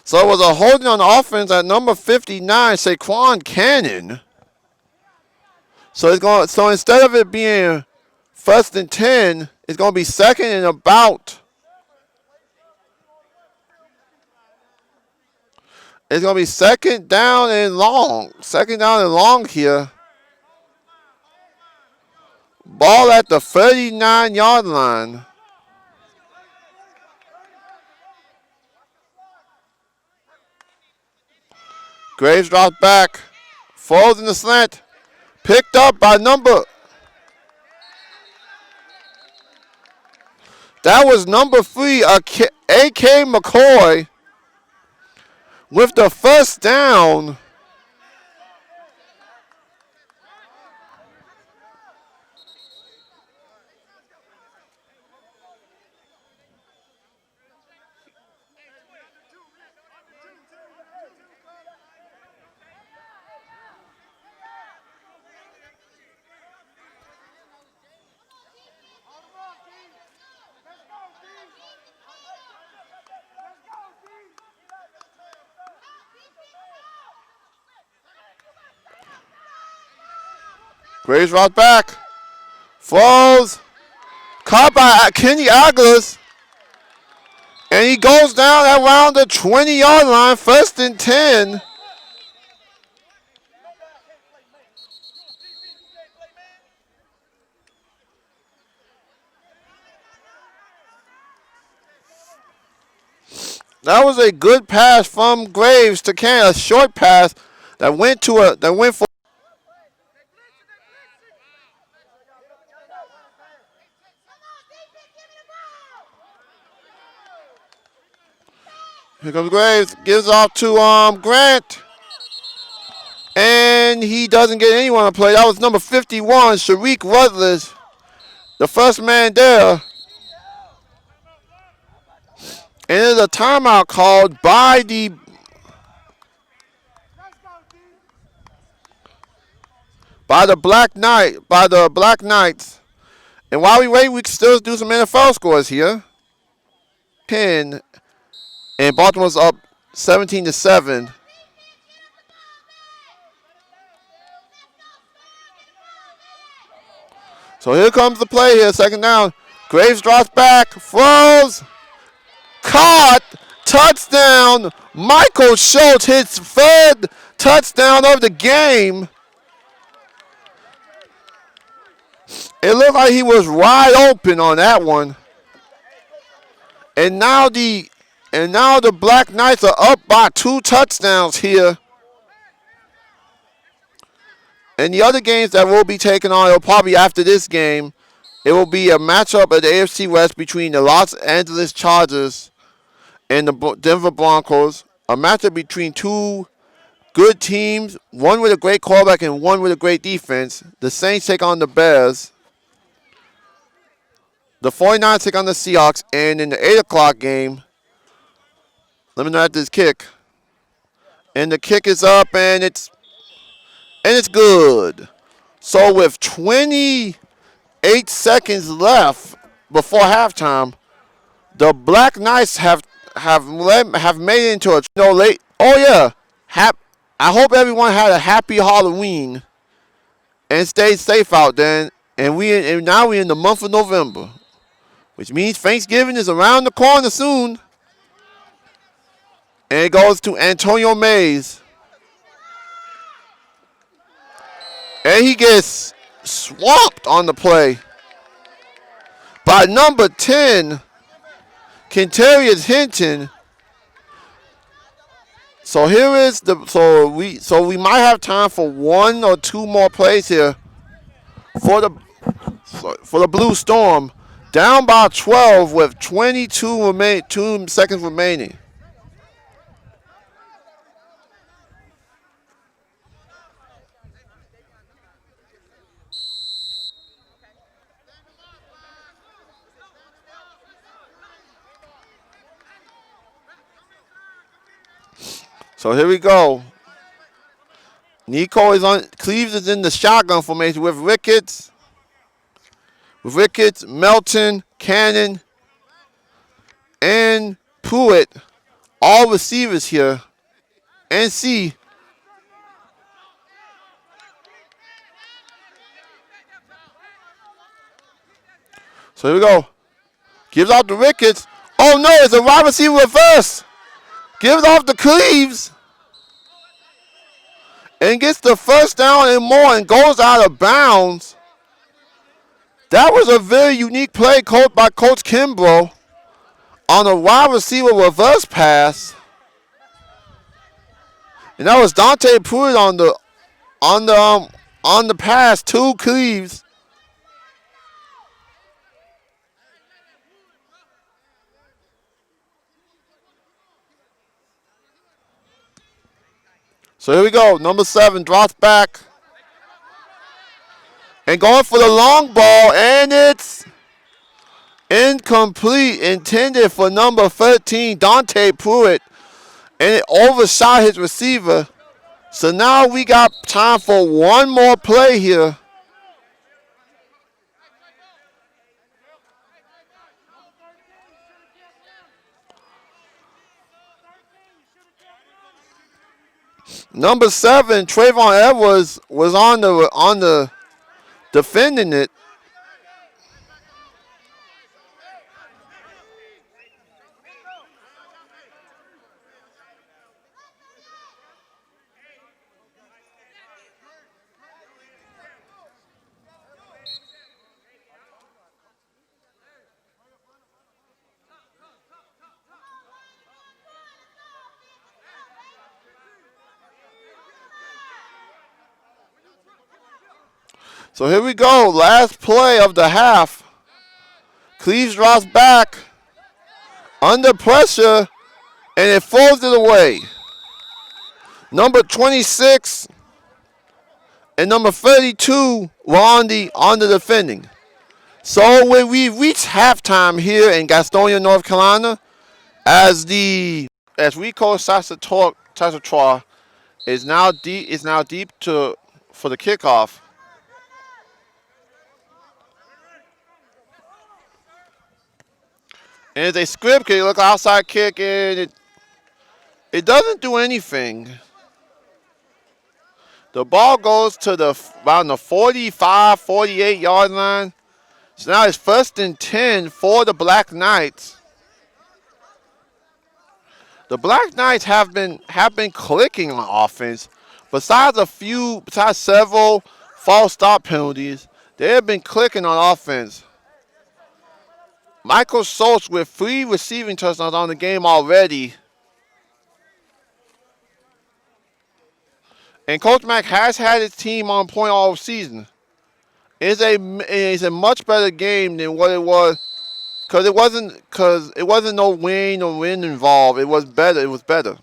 So it was a holding on offense at number 59, Saquon Cannon. So instead of it being 1st and 10, it's going to be 2nd and about. It's going to be 2nd down and long. 2nd down and long here. Ball at the 39-yard line. Graves drops back. Falls in the slant. Picked up by number. That was number 3, A.K. McCoy, with the first down. Graves route back. Falls. Caught by Kenny Aguilas. And he goes down around the 20-yard line. 1st and 10. That was a good pass from Graves to Cannon. A short pass that went for. Here comes Graves, gives off to Grant. And he doesn't get anyone to play. That was number 51, Sharik Rutledge, the first man there. And there's a timeout called by the Black Knights. And while we wait, we can still do some NFL scores here. 10. And Baltimore's up 17-7. So here comes the play here, 2nd down. Graves drops back, throws, caught, touchdown. Michael Schultz hits 3rd touchdown of the game. It looked like he was wide open on that one. And now the Black Knights are up by 2 touchdowns here. And the other games that will be taken on, probably after this game, it will be a matchup at the AFC West between the Los Angeles Chargers and the Denver Broncos. A matchup between two good teams, one with a great quarterback and one with a great defense. The Saints take on the Bears. The 49ers take on the Seahawks. And in the 8 o'clock game, let me know after this kick. And the kick is up, and it's good. So with 28 seconds left before halftime, the Black Knights have made it into a late. Oh yeah, I hope everyone had a happy Halloween and stayed safe out there. And now we're in the month of November, which means Thanksgiving is around the corner soon. And it goes to Antonio Mays. And he gets swamped on the play by number 10, Kentarius Hinton. So here is we might have time for one or two more plays here for the Blue Storm. Down by 12 with 2 seconds remaining. So here we go. Cleves is in the shotgun formation with Ricketts, Melton, Cannon, and Pruitt. All receivers here. And C. So here we go. Gives out to Ricketts. Oh no, it's a wide receiver reverse. Gives off to Cleves. And gets the first down and more and goes out of bounds. That was a very unique play by Coach Kimbrough on a wide receiver reverse pass. And that was Dante Pruitt on the pass to Cleves. So here we go. Number 7 drops back. And going for the long ball. And it's incomplete. Intended for number 13, Dante Pruitt. And it overshot his receiver. So now we got time for one more play here. Number 7, Trayvon Edwards was on the defending it. So here we go. Last play of the half. Cleves drops back. Under pressure. And it throws it away. Number 26 and number 32 were on the defending. So when we reach halftime here in Gastonia, North Carolina, as Rico Sasatora is now deep for the kickoff. And it's a script kick, look outside kick, and it doesn't do anything. The ball goes to around the 45, 48 yard line. So now it's 1st and 10 for the Black Knights. The Black Knights have been clicking on offense. Besides several false start penalties, they have been clicking on offense. Michael Schultz with 3 receiving touchdowns on the game already. And Coach Mack has had his team on point all season. It's a much better game than what it was because it wasn't no rain or wind involved. It was better. It was better.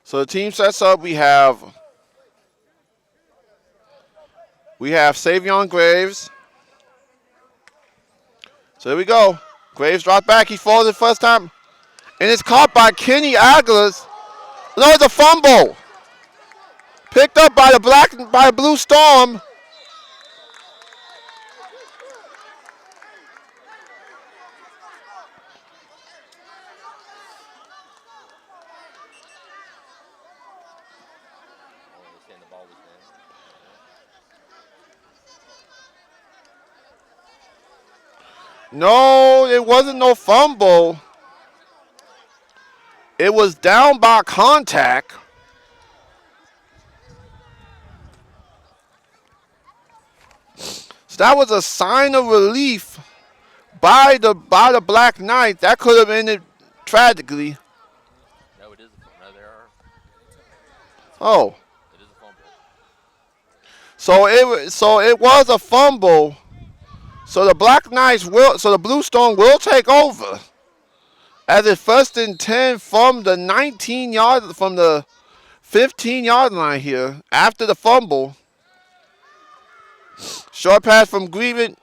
So the team sets up. We have Savion Graves. So here we go. Graves dropped back. He falls the first time, and it's caught by Kenny Aguilas. No, it's a fumble. Picked up by the Blue Storm. Oh, they're saying the ball was in. No, it wasn't no fumble. It was down by contact. So that was a sign of relief by the Black Knight. That could have ended tragically. No, it is a fumble. No, there are. Oh, It is a fumble. so it was a fumble. So the Black Knights so the Blue Stone will take over as it's first and 10 from the 15-yard line here after the fumble. Short pass from Grievin.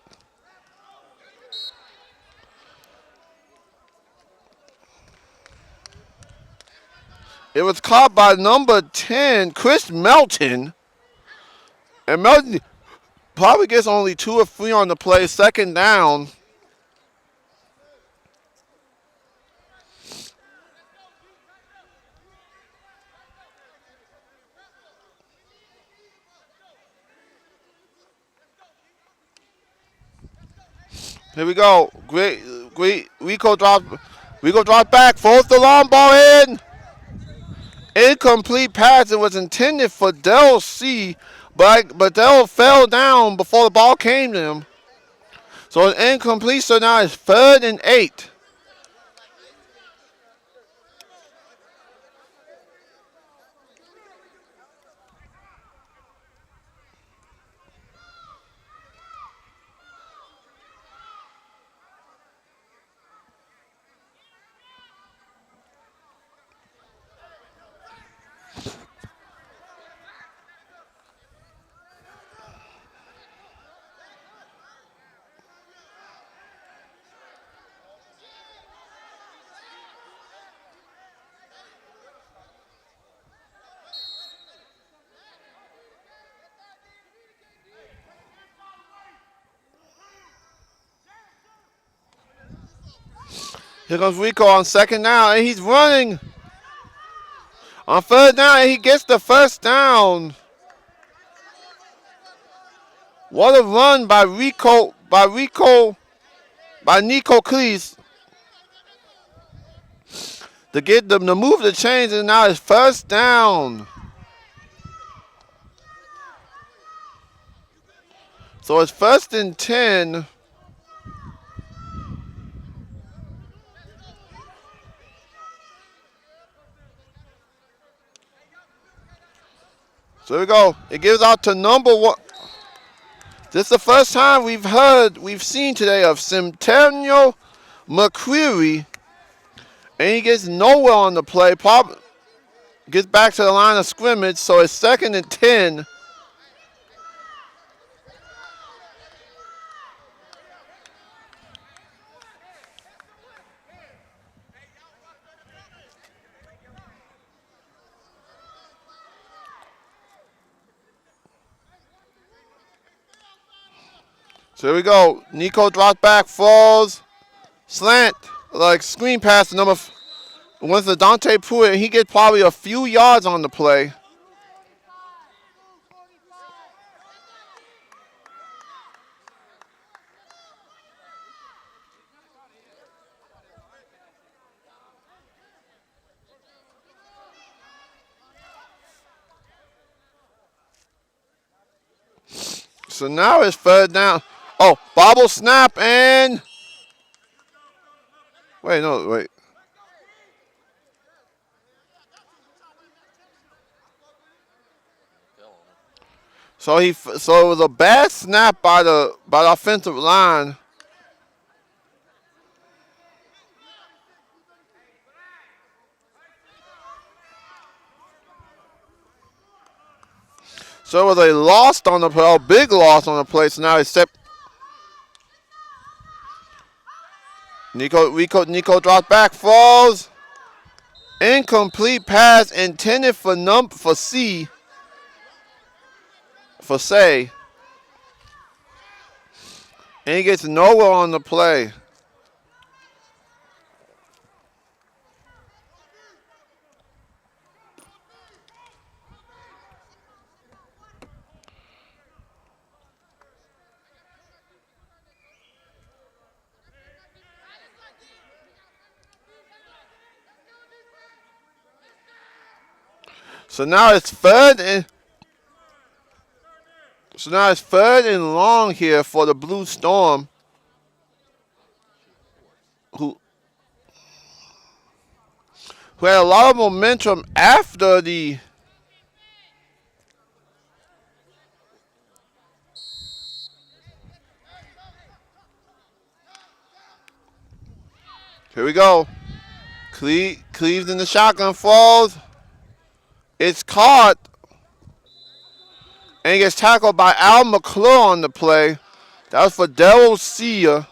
It was caught by number 10, Chris Melton. And Melton probably gets only 2 or 3 on the play, second down. Here we go. Great. Rico drops back. Folds the long ball in. Incomplete pass. It was intended for Del C, but Del fell down before the ball came to him. So it's incomplete. So now it's 3rd and 8. Here comes Rico on second down, and he's running. On third down, and he gets the first down. What a run by Nico Cleese to get them to move the chains, and now it's first down. So it's 1st and 10. So here we go. It gives out to number 1. This is the first time we've seen today of Centennial McCreary. And he gets nowhere on the play. Gets back to the line of scrimmage, so it's 2nd and 10. So here we go. Nico drops back, falls, slant, like screen pass to once the Dante Pruitt, and he gets probably a few yards on the play. So now it's 3rd down. Oh, bobble snap and wait. So it was a bad snap by the offensive line. So it was a loss on the play, a big loss on the play. So now it's Nico drops back, falls. Incomplete pass intended for C. For Say. And he gets nowhere on the play. So now it's third and long here for the Blue Storm, who had a lot of momentum after the here we go. Cleaves in the shotgun, falls. It's caught. And he gets tackled by Al McClure on the play. That was for Daryl Sear.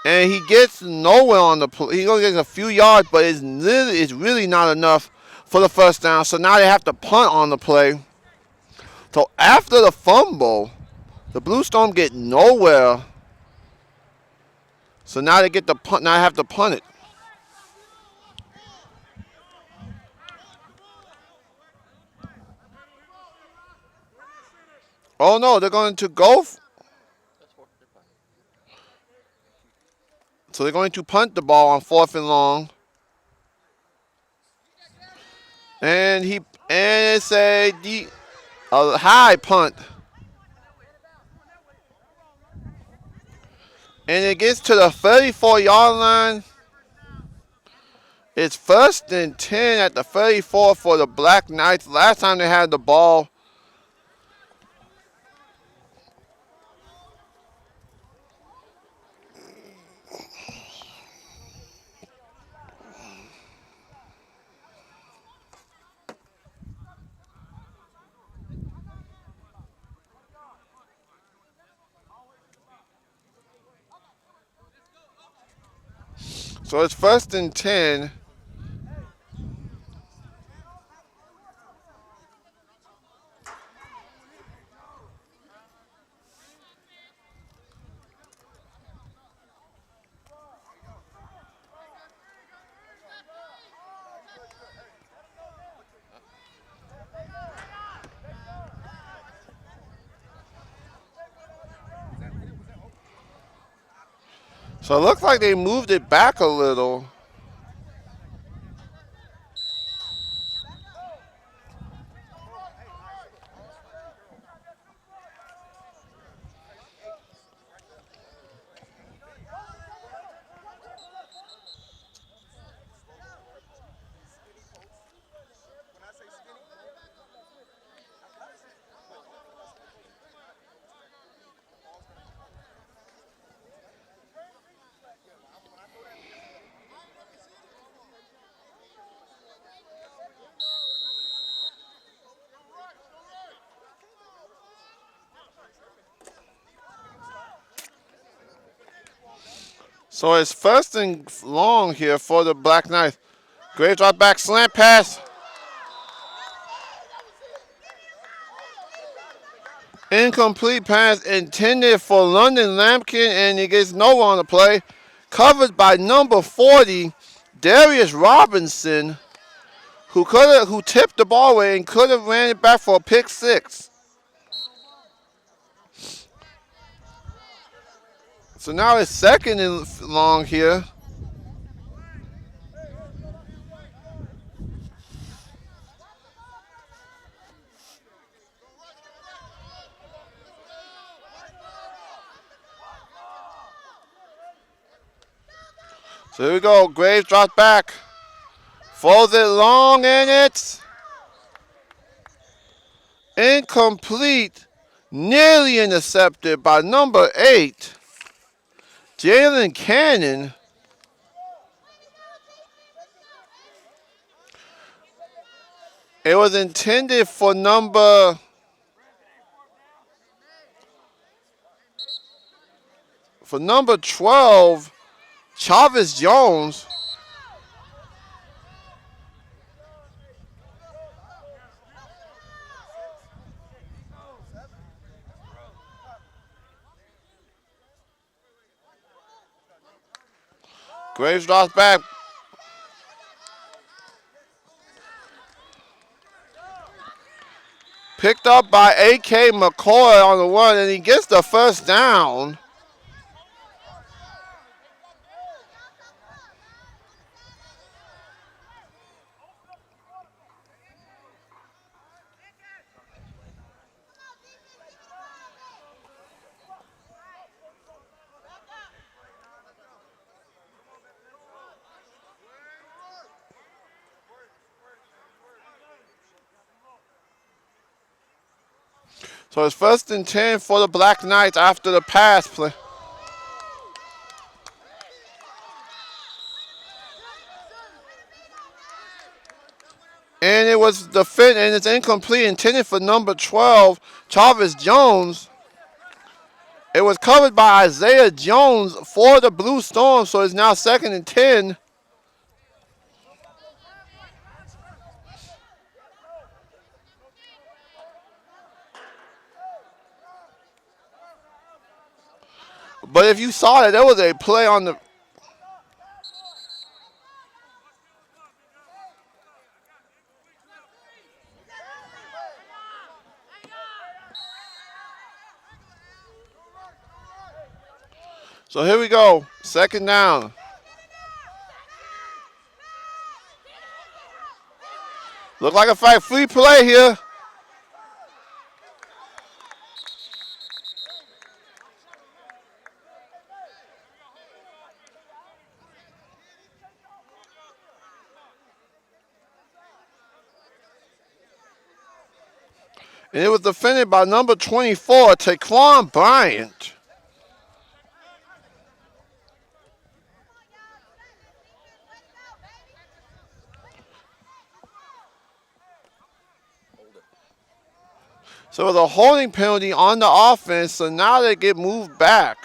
And he gets nowhere on the play. He only gets a few yards, but it's really not enough for the first down. So now they have to punt on the play. So after the fumble, the Blue Storm get nowhere. So now they get the punt. Now they have to punt it. Oh no, they're going to go. So they're going to punt the ball on 4th and long. And it's a high punt. And it gets to the 34-yard line. It's 1st and 10 at the 34 for the Black Knights. Last time they had the ball. So it's 1st and 10. So it looks like they moved it back a little. So it's 1st and long here for the Black Knights. Great drop back, slant pass. Incomplete pass intended for London Lampkin, and he gets nowhere on the play. Covered by number 40, Darius Robinson, who tipped the ball away and could have ran it back for a pick 6. So now it's 2nd and long here. So here we go. Graves drops back. Folds it long, and it's incomplete. Nearly intercepted by number 8, Jalen Cannon. It was intended for number 12, Chavez Jones. Graves drops back. Picked up by A.K. McCoy on the one, and he gets the first down. So it's 1st and 10 for the Black Knights after the pass play. And it was the fit, and it's incomplete, intended for number 12, Chavez Jones. It was covered by Isaiah Jones for the Blue Storm, so it's now 2nd and 10. But if you saw that, there was a play on the... So here we go, 2nd down. Look like a free play here. And it was defended by number 24, Taquan Bryant. So it was a holding penalty on the offense, so now they get moved back.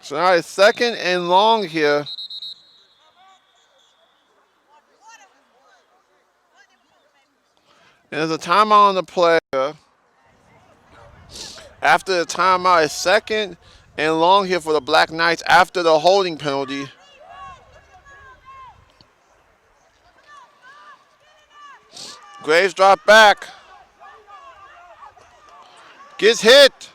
So now it's 2nd and long here. And there's a timeout on the play. After the timeout, it's 2nd and long here for the Black Knights after the holding penalty. Graves dropped back. Gets hit.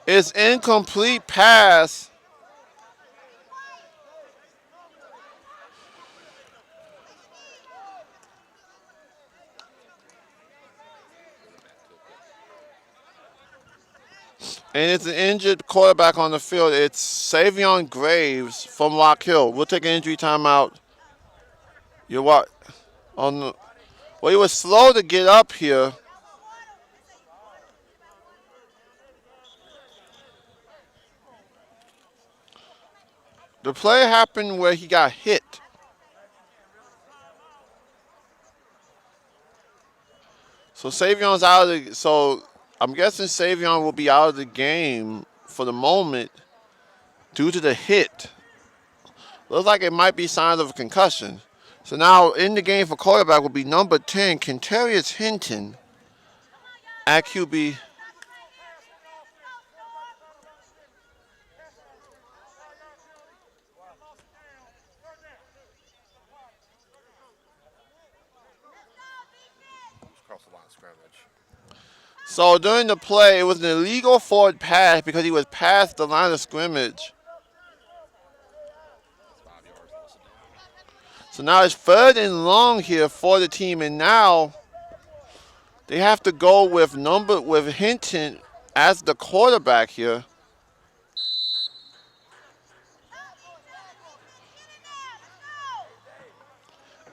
It's incomplete pass. And it's an injured quarterback on the field. It's Savion Graves from Rock Hill. We'll take an injury timeout. You're what? Well, he was slow to get up here. The play happened where he got hit. So Savion's out of the... So I'm guessing Savion will be out of the game for the moment due to the hit. Looks like it might be signs of a concussion. So now in the game for quarterback will be number 10, Kentarius Hinton at QB. So during the play, it was an illegal forward pass because he was past the line of scrimmage. So now it's 3rd and long here for the team, and now they have to go with Hinton as the quarterback here.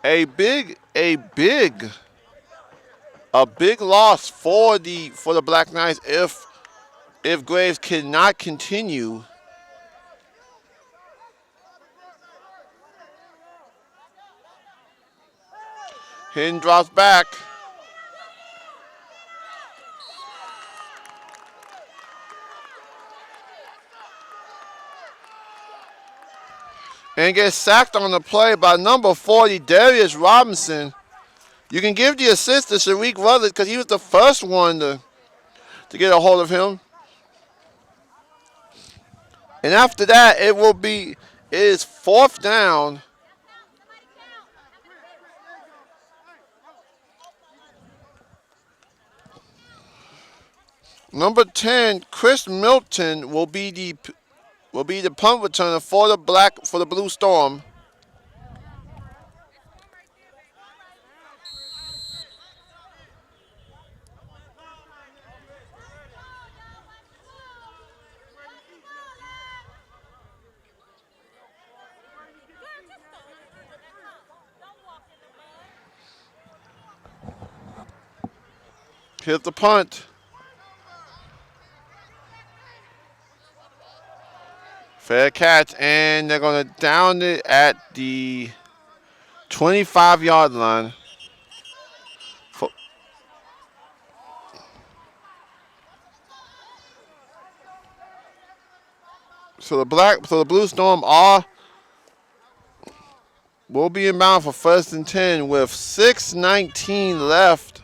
A big loss for the Black Knights if Graves cannot continue. Hinton drops back. And gets sacked on the play by number 40, Darius Robinson. You can give the assist to Sharik Rutledge because he was the first one to get a hold of him. And after that, it is 4th down. Number 10, Chris Milton will be the punt returner for the Blue Storm. Here's the punt. Fair catch, and they're going to down it at the 25-yard line. So the Blue Storm will be inbound for 1st and 10 with 6:19 left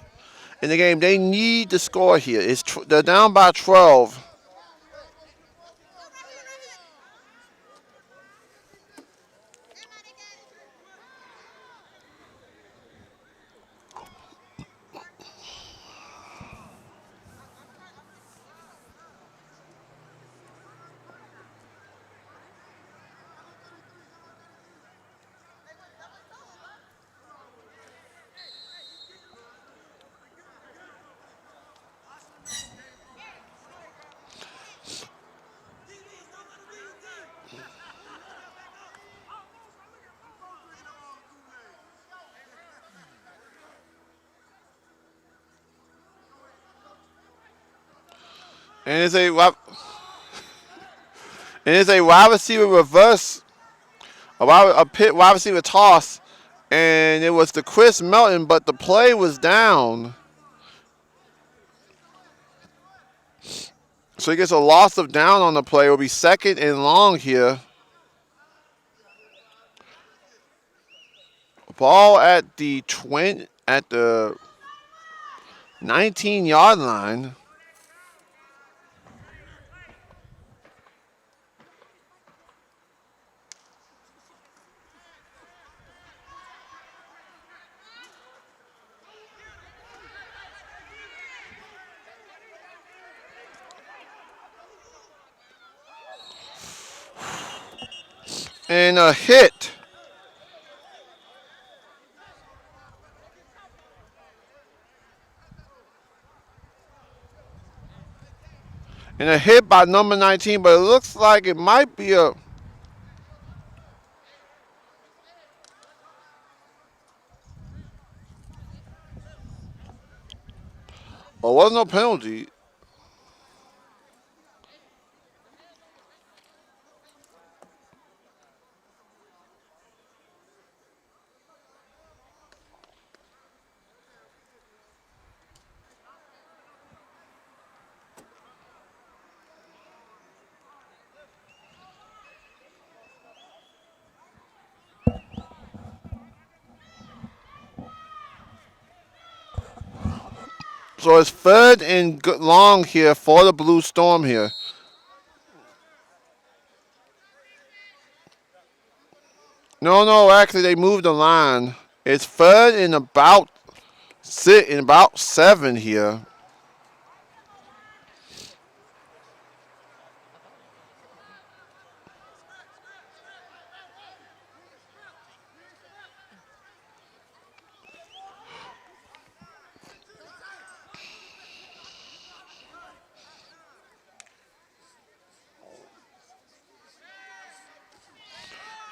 in the game. They need to score here. They're down by 12. And it's a wide receiver reverse, a pit wide receiver toss, and it was to Chris Melton, but the play was down. So he gets a loss of down on the play. It will be 2nd and long here. Ball at the 19-yard line. And a hit. And a hit by number 19, but it looks like it might be a... Well, wasn't no penalty. So it's 3rd and long here for the Blue Storm here. No, actually they moved the line. It's 3rd and about 7 here.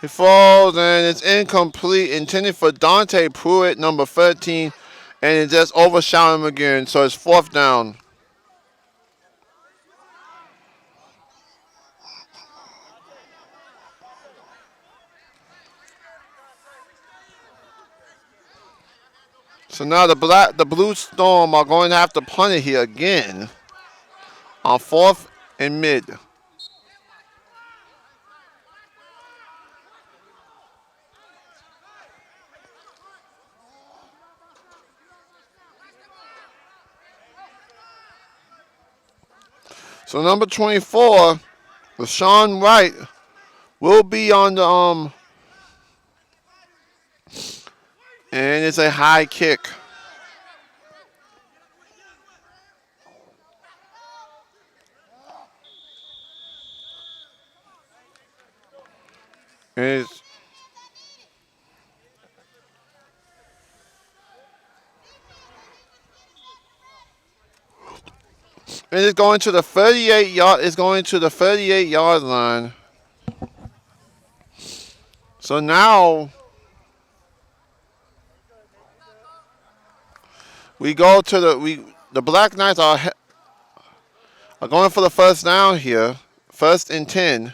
He falls, and it's incomplete, intended for Dante Pruitt, number 13, and it just overshot him again, so it's 4th down. So now the Blue Storm are going to have to punt it here again on 4th and mid. So number 24, Rashawn Wright, will be on the and it's a high kick. And it's going to the 38 yard. It's going to the 38-yard line. So now we go to the Black Knights are going for the 1st down here. 1st and 10.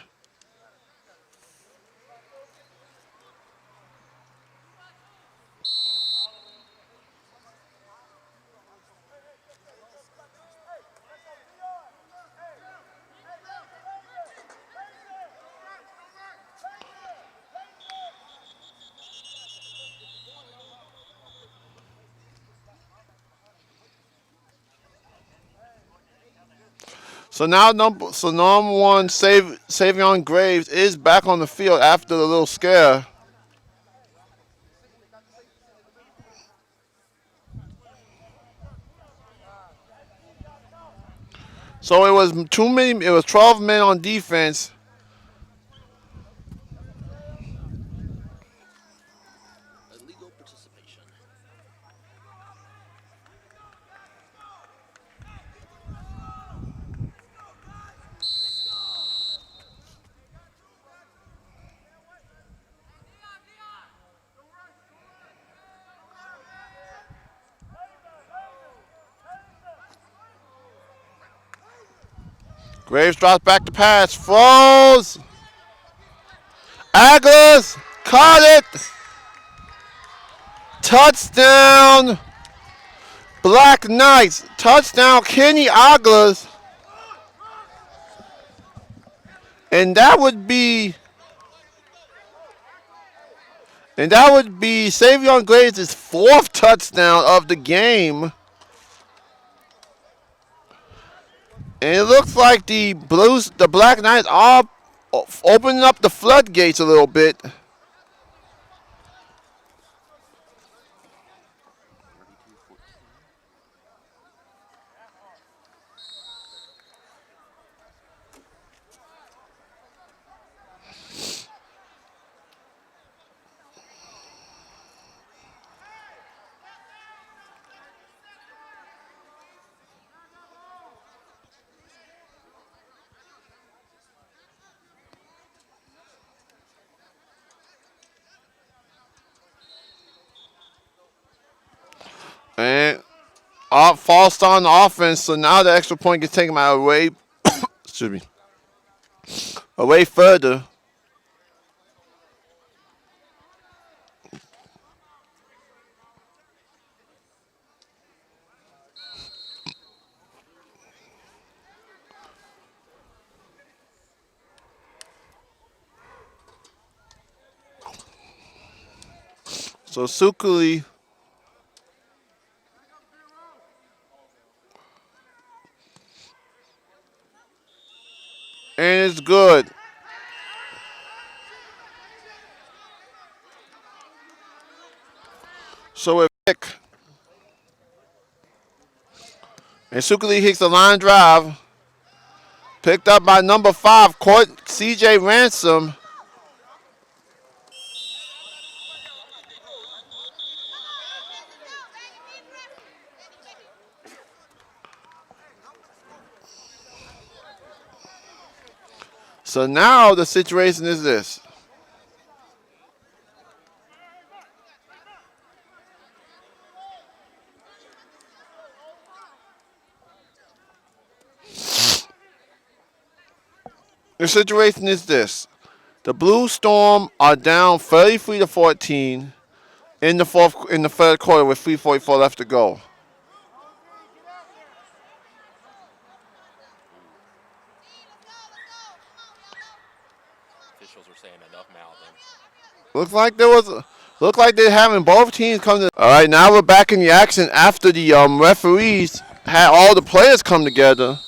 So now number one, Savion Graves is back on the field after the little scare. So it was too many. It was 12 men on defense. Illegal participation. Graves drops back to pass. Throws. Agles caught it. Touchdown. Black Knights. Touchdown Kenny Agles. And that would be Savion Graves' 4th touchdown of the game. And it looks like the Black Knights are opening up the floodgates a little bit. 32-14. And false start on the offense, so now the extra point gets taken away. Excuse me. Away further. So Sukuli and it's good. So it pick. And Sukuli hits the line drive. Picked up by number 5, Court CJ Ransom. So now the situation is this. The situation is this. The Blue Storm are down 33-14 in the third quarter with 3:44 left to go. Officials are saying enough mouthing. Looked like they're having both teams come to. All right, now we're back in the action after the referees had all the players come together,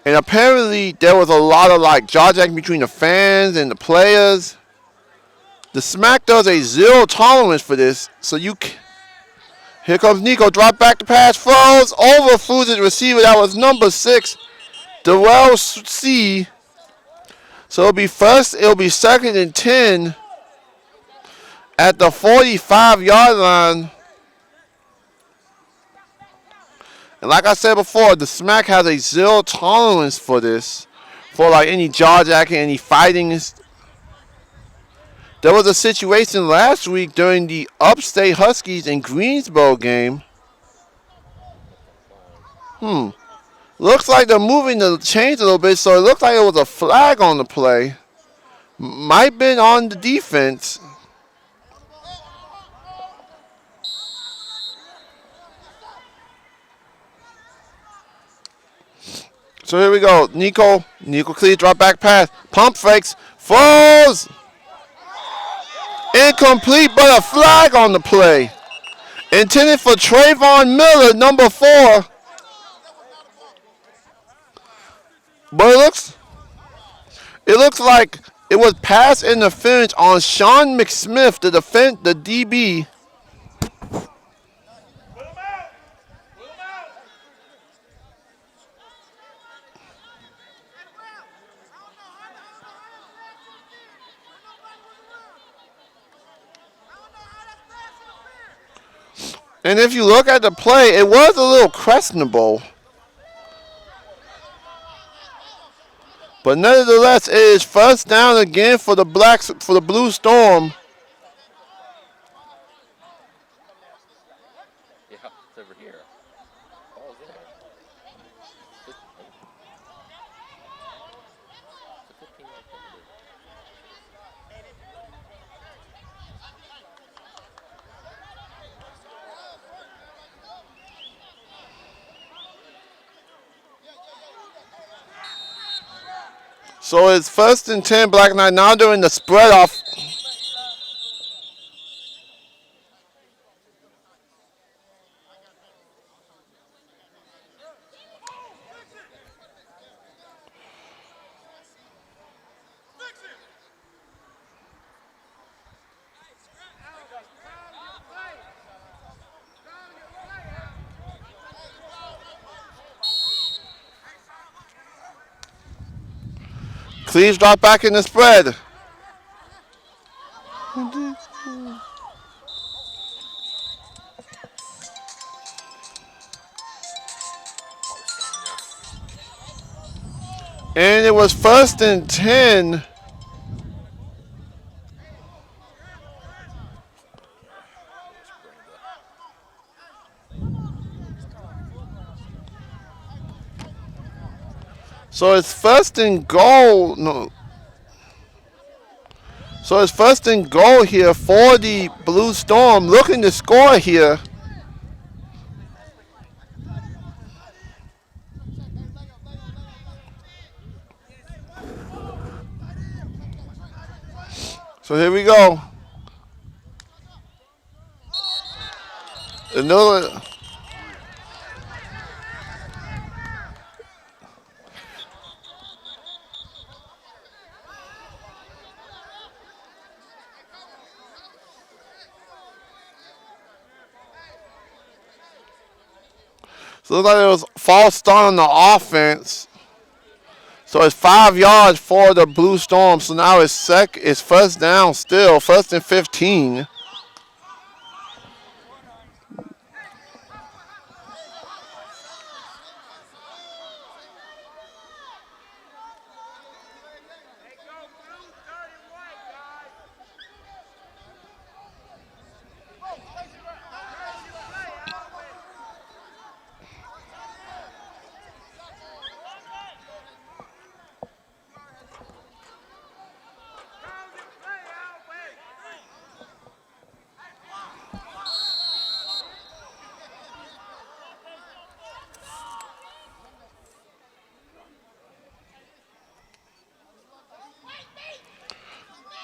and apparently there was a lot of like jaw jacking between the fans and the players. The SMAC does a zero tolerance for this, so here comes Nico, drop back the pass, throws over through the receiver. That was number 6, Darrell C. So it'll be second and 10 at the 45-yard line. And like I said before, the SMAC has a zero tolerance for this, for like any jaw jacking, any fighting. There was a situation last week during the Upstate Huskies and Greensboro game. Looks like they're moving the chains a little bit, so it looks like it was a flag on the play. Might have been on the defense. So here we go. Nico clear, drop back pass. Pump fakes. Falls. Incomplete, but a flag on the play. Intended for Trayvon Miller, number 4. But it looks like it was pass interference on Sean McSmith, the DB. And if you look at the play, it was a little questionable. But nevertheless, it is first down again for the Blue Storm. Yeah, it's over here. Ball's there. It's a 15-yard penalty. So it's first and 10, Black Knight. Now doing the spread off. Please drop back in the spread. And it was first and 10. So it's first and goal. No. So it's first and goal here for the Blue Storm, looking to score here. So here we go. Another. So it looks like there was a false start on the offense. So it's 5 yards for the Blue Storm. So now it's first down still, first and 15.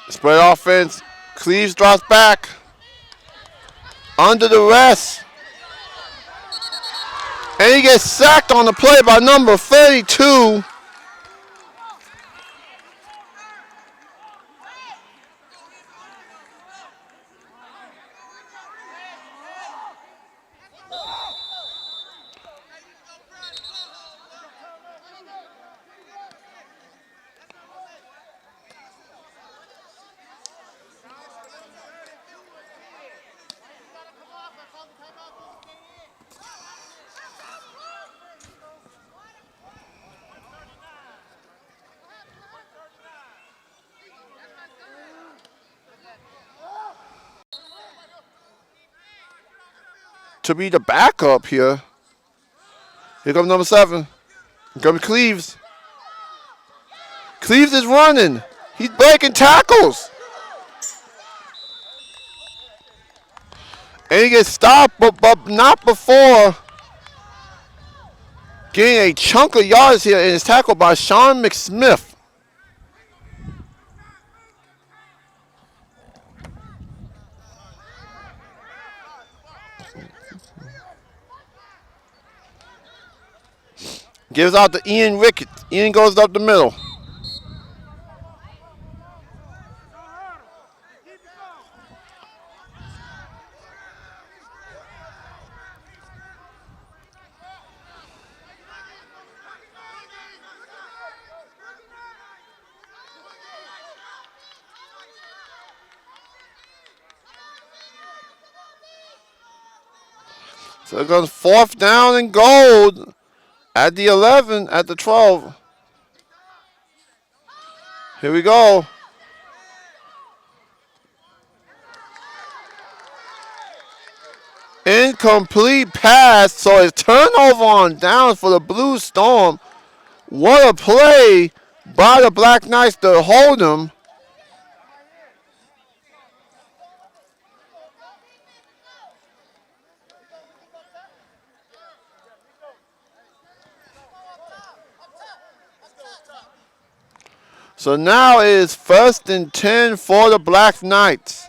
Spread offense. Cleaves drops back. Under the rest. And he gets sacked on the play by number 32. To be the backup here. Here comes number 7. Here comes Cleaves. Cleaves is running. He's breaking tackles. And he gets stopped, but not before getting a chunk of yards here, and is tackled by Sean McSmith. Gives out to Ian Ricketts. Ian goes up the middle. So it goes 4th down and goal at the 11, at the 12. Here we go. Incomplete pass, so it's turnover on downs for the Blue Storm. What a play by the Black Knights to hold them. So now it is 1st and 10 for the Black Knights.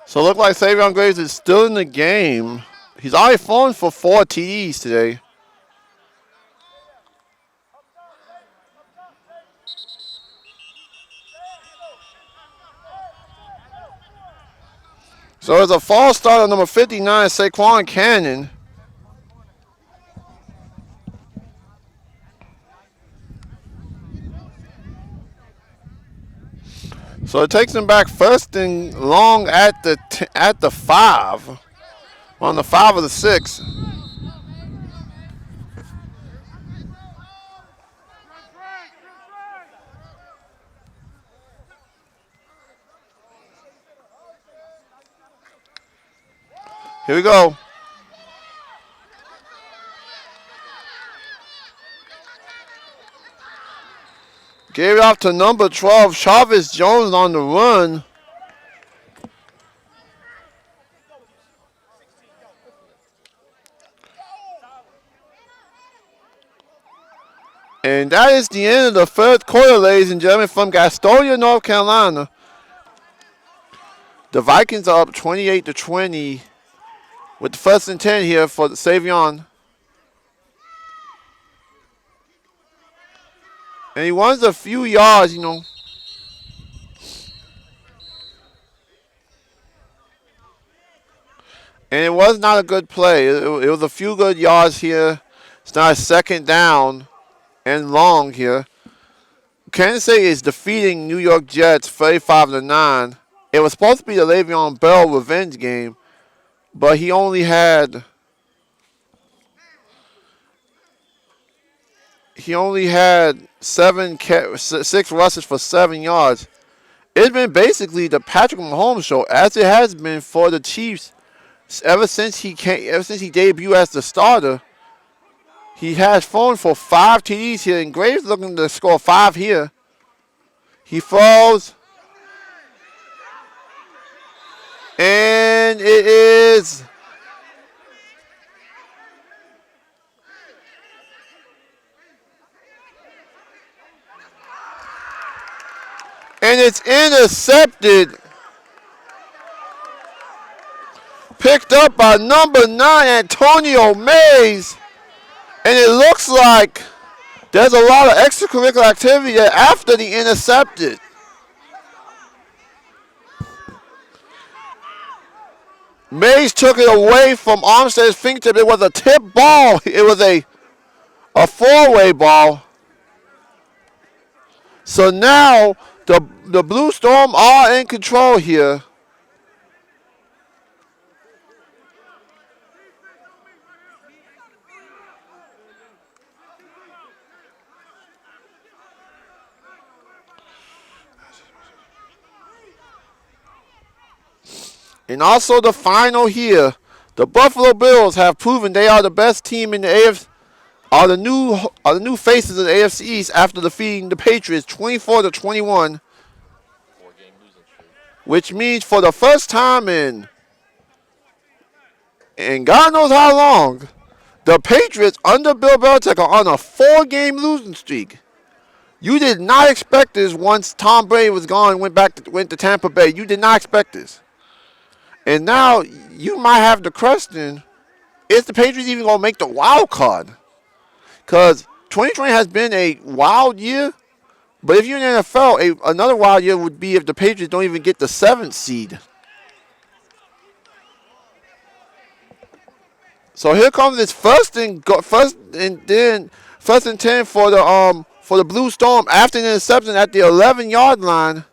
So it looks like Savion Graves is still in the game. He's already thrown for 4 TDs today. So it's a false start on number 59, Saquon Cannon. So it takes him back 1st and long at the 5. On the 5 of the 6. Here we go. Gave it off to number 12, Chavez Jones on the run. And that is the end of the 3rd quarter, ladies and gentlemen, from Gastonia, North Carolina. The Vikings are up 28-20 with the 1st and 10 here for Savion. And he wants a few yards, you know. And it was not a good play. It was a few good yards here. It's not a 2nd down and long here. Kansas City is defeating New York Jets 35-9. It was supposed to be the Le'Veon Bell revenge game, but he only had he only had 6 rushes for 7 yards. It's been basically the Patrick Mahomes show, as it has been for the Chiefs ever since he debuted as the starter. He has thrown for 5 TDs here, and Graves looking to score 5 here. He throws, and it is it's intercepted. Picked up by number 9, Antonio Mays. And it looks like there's a lot of extracurricular activity there after the intercepted. Mays took it away from Armstead's fingertip. It was a tip ball. It was a 4-way ball. So now the Blue Storm are in control here. And also the final here. The Buffalo Bills have proven they are the best team in the AFC. Are the new faces of the AFC East after defeating the Patriots 24-21. 4-game losing streak. Which means for the first time in God knows how long, the Patriots under Bill Belichick are on a 4-game losing streak. You did not expect this once Tom Brady was gone and went to Tampa Bay. You did not expect this. And now you might have the question, is the Patriots even going to make the wild card? Because 2020 has been a wild year. But if you're in the NFL, another wild year would be if the Patriots don't even get the 7th seed. So here comes this first and 10 for the Blue Storm after the interception at the 11-yard line.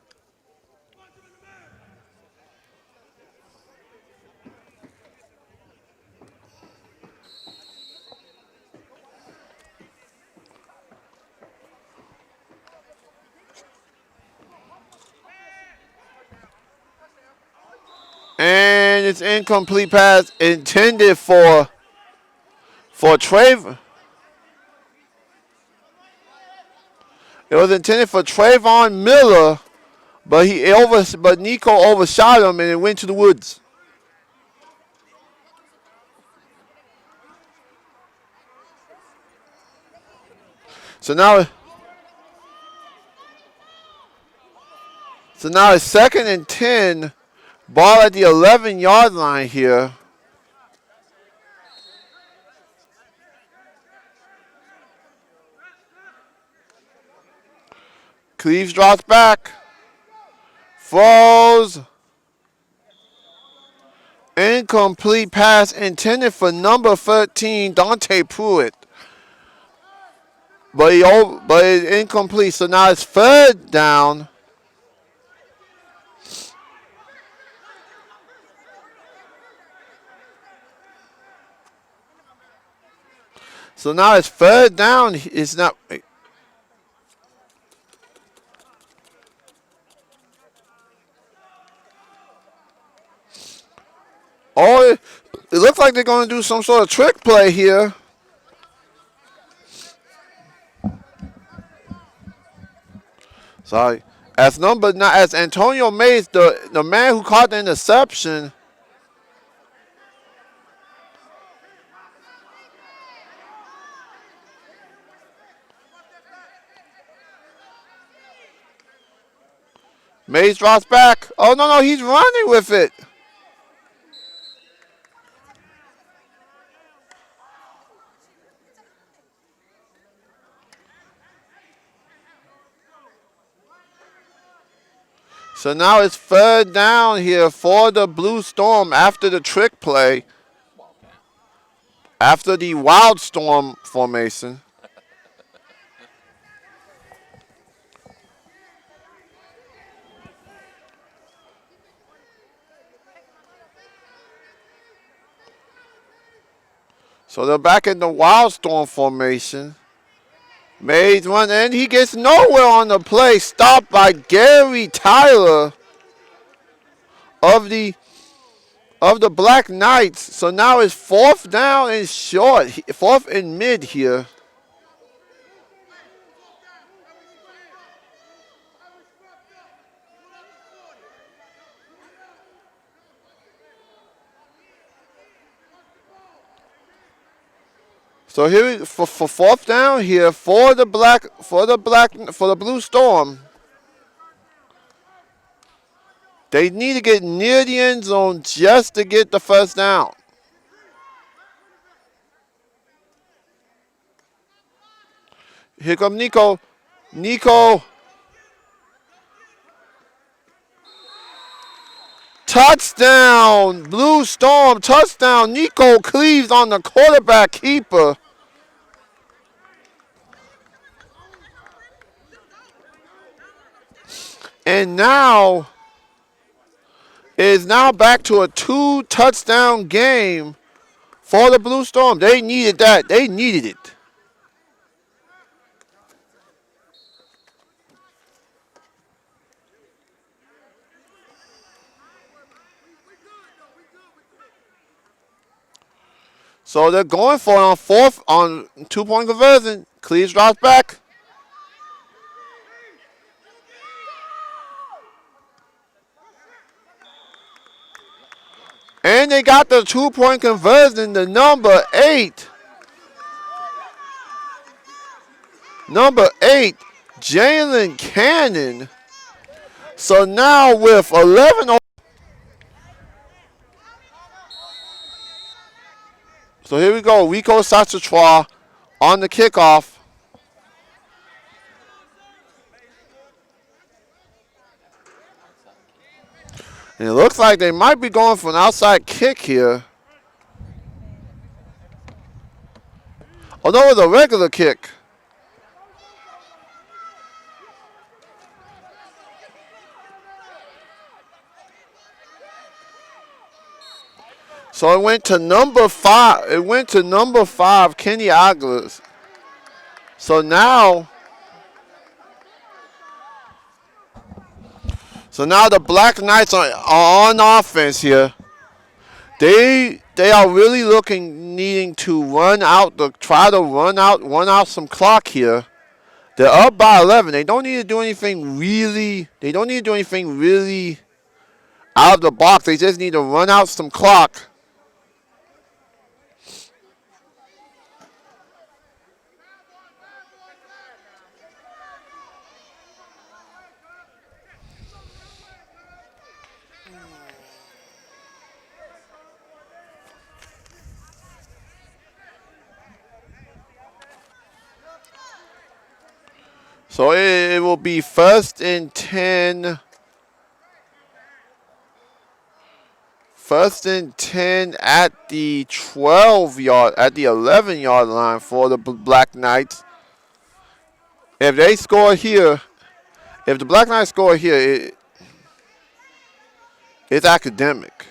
And it's incomplete pass intended for Trayvon. It was intended for Trayvon Miller, but Nico overshot him and it went to the woods. So now it's 2nd and 10. Ball at the 11-yard line here. Cleves drops back. Throws. Incomplete pass intended for number 13, Dante Pruitt. But it's incomplete. So now it's 3rd down. So now it's 3rd down. It's not. Oh, it looks like they're going to do some sort of trick play here. Sorry. As Antonio Mays, the man who caught the interception. Mays drops back. Oh, no, he's running with it. So now it's 3rd down here for the Blue Storm after the trick play. After the Wild Storm formation. So they're back in the Wild Storm formation. Mays run and he gets nowhere on the play. Stopped by Gary Tyler of the Black Knights. So now it's 4th down and short. 4th and mid here. So here for 4th down here for the Blue Storm. They need to get near the end zone just to get the 1st down. Here comes Nico. Nico. Touchdown. Blue Storm. Touchdown. Nico Cleaves on the quarterback keeper. And now it is now back to a 2-touchdown game for the Blue Storm. They needed that. They needed it. So they're going for it on 4th on 2-point conversion. Cleaves drops back. And they got the 2-point conversion, the number 8. Number 8, Jalen Cannon. So now with 11. So here we go. Rico Sachatra on the kickoff. And it looks like they might be going for an outside kick here. Oh, no, it was a regular kick. So it went to number 5. It went to number 5, Kenny Aguilas. So now the Black Knights are on offense here. They are really needing to try to run out some clock here. They're up by 11. They don't need to do anything really. They don't need to do anything really out of the box. They just need to run out some clock. So it will be 1st and 10. 1st and 10 at the 11-yard line for the Black Knights. If they score here, if the Black Knights score here, it's academic.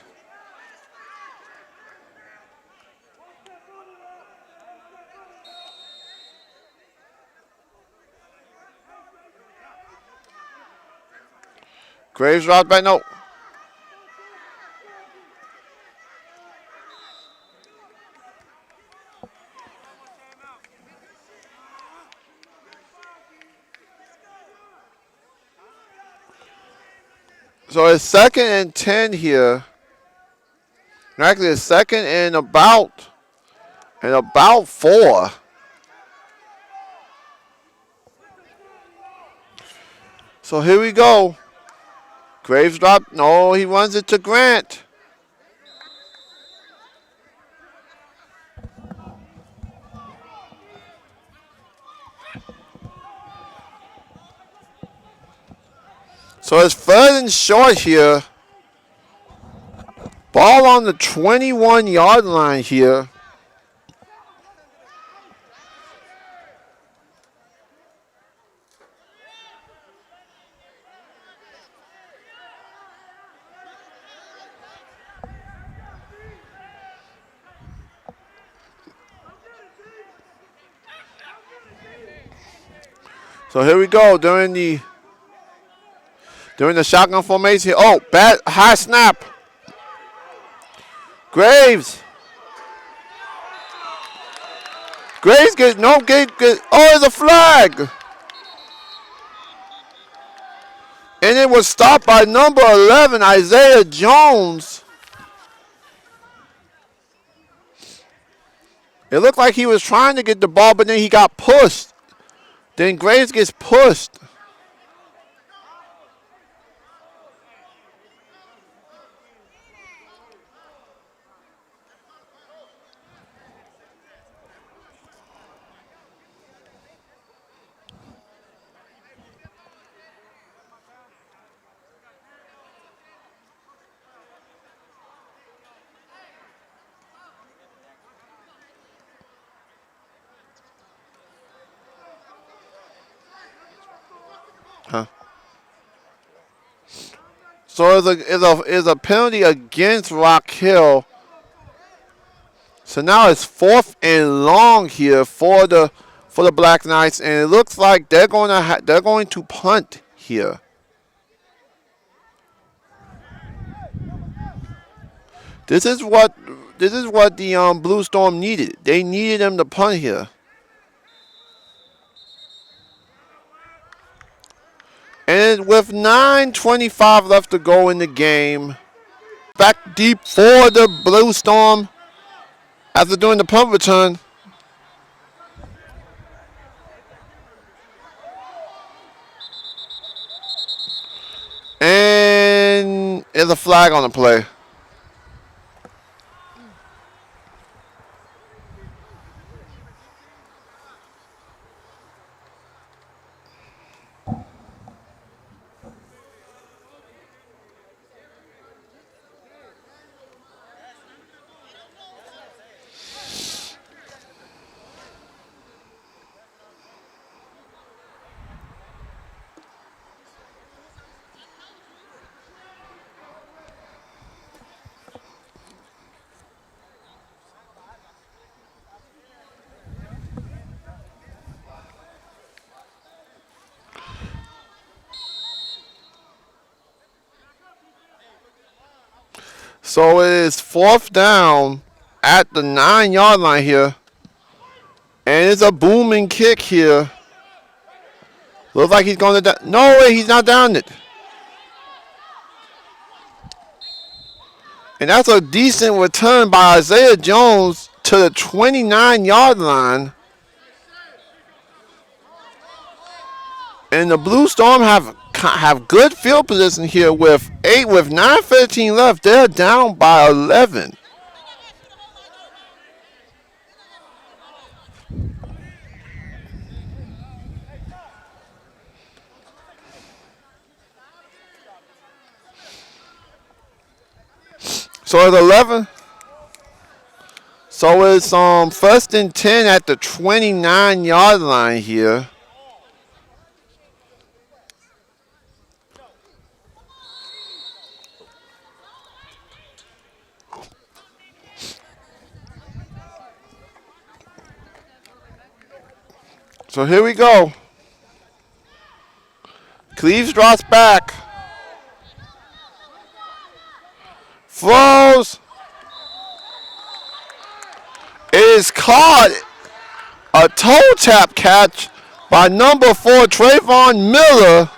Graves dropped back. No. So it's 2nd and 10 here. Actually, it's 2nd and about 4. So here we go. Graves dropped. No, he runs it to Grant. So it's 3rd and short here. Ball on the 21-yard line here. So here we go during the shotgun formation. Oh, bad high snap. Graves. Graves get no get. Oh, it's a flag. And it was stopped by number 11, Isaiah Jones. It looked like he was trying to get the ball, but then he got pushed. Then Graves gets pushed. Huh. So it's a penalty against Rock Hill. So now it's 4th and long here for the Black Knights, and it looks like they're going to punt here. This is what the Blue Storm needed. They needed them to punt here. And with 9:25 left to go in the game, back deep for the Blue Storm after doing the punt return. And there's a flag on the play. So it is 4th down at the 9-yard line here. And it's a booming kick here. Looks like he's going to no way, he's not down it. And that's a decent return by Isaiah Jones to the 29-yard line. And the Blue Storm have good field position here with 9:15 left. They're down by 11. So it's 11. So it's 1st and 10 at the 29-yard line here. So here we go. Cleves drops back. Throws. It is caught. A toe tap catch by number 4, Trayvon Miller.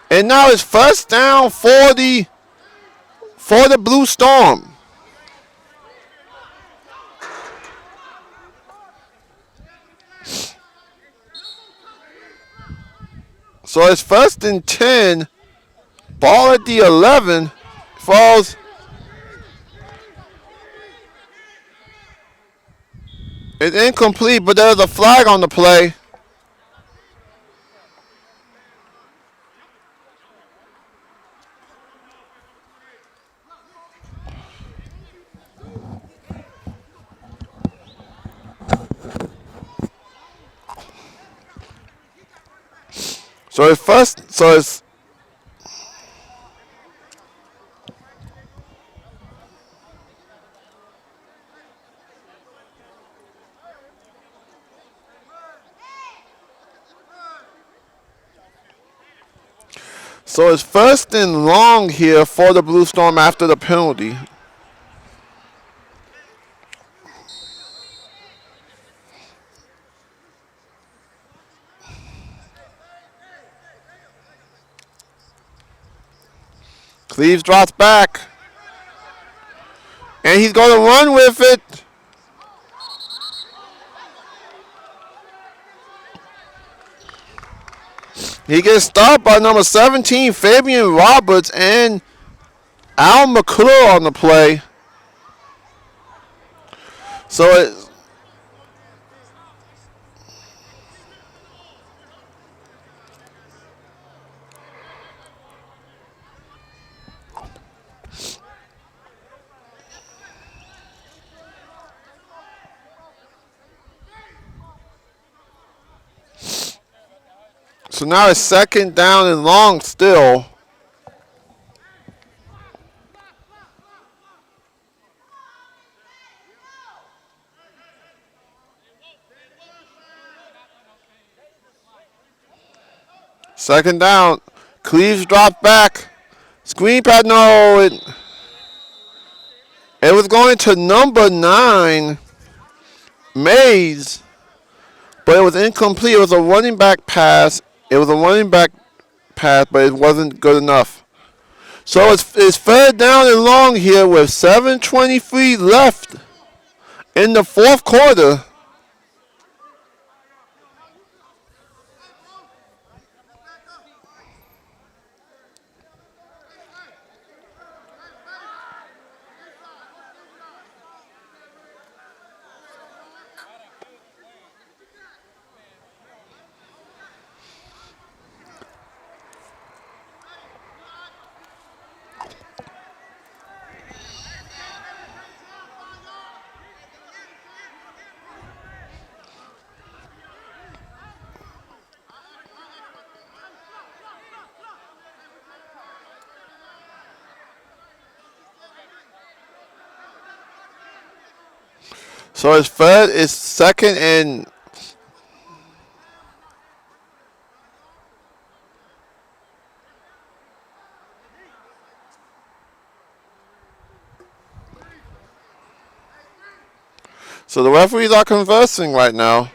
And now it's 1st down for the Blue Storm. So it's 1st and 10. Ball at the 11. Falls. It's incomplete, but there's a flag on the play. So it's So it's first and long here for the Blue Storm after the penalty. Cleves drops back. And he's going to run with it. He gets stopped by number 17, Fabian Roberts, and Al McClure on the play. So now it's second down and long still. Second down. Cleves dropped back. Screen pad, no. It was going to number 9, Mays, but it was incomplete. It was a running back pass. But it wasn't good enough. So it's third down and long here with 7:23 left in the fourth quarter. So it's second and so the referees are conversing right now.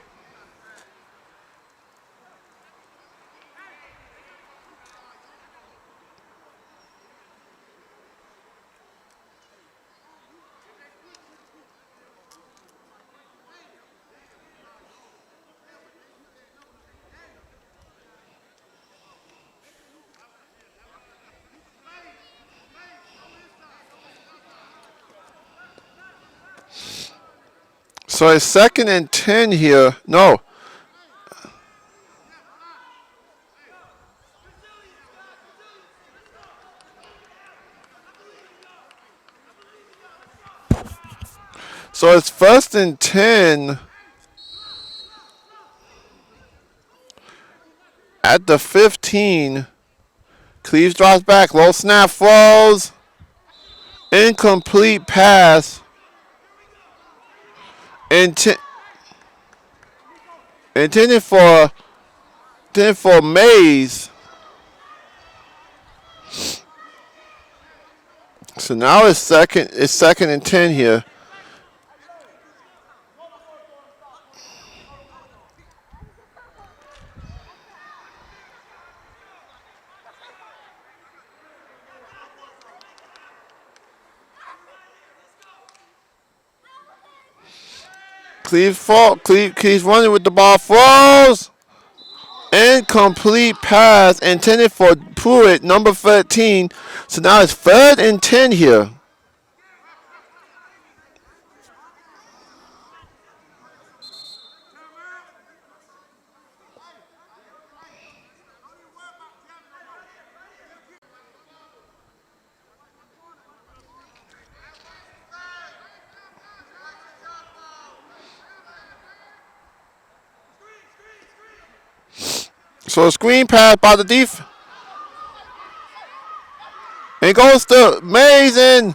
So it's second and 10 here. No. So it's first and 10 at the 15. Cleves drops back. Low snap, throws. Incomplete pass. Intended for Mays. So now it's second and 10 here. Cleves running with the ball. Throws. Incomplete pass intended for Pruitt, number 13. So now it's third and 10 here. So a screen pass by the defense. It goes to Mays, and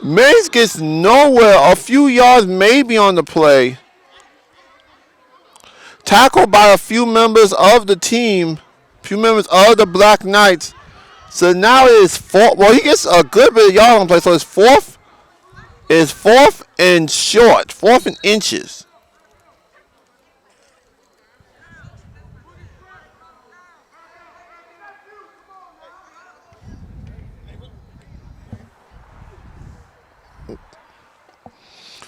Mays gets nowhere. A few yards maybe on the play. Tackled by a few members of the team. few members of the Black Knights. So now it is fourth. Well, he gets a good bit of yard on play. So it's fourth. It's fourth and short. Fourth and inches.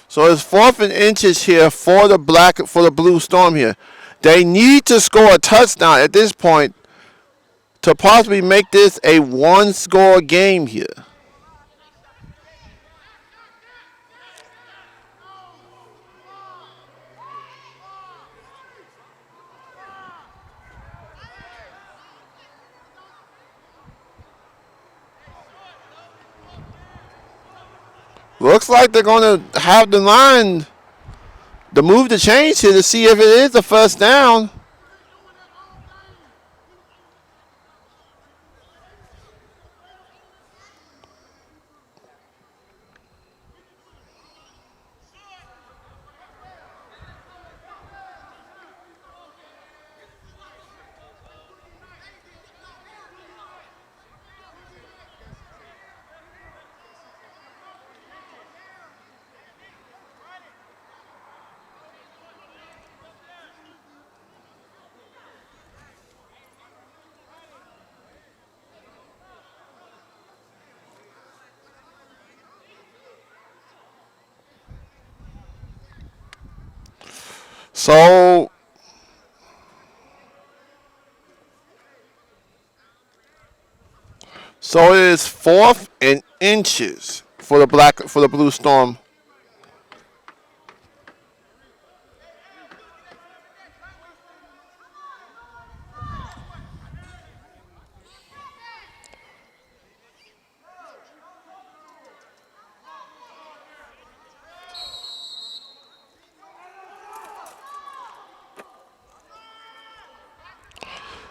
So it's fourth and inches here for the Blue Storm here. They need to score a touchdown at this point to possibly make this a one-score game here. Looks like they're going to have the move to change here to see if it is a first down. So it is fourth and inches for the Blue Storm.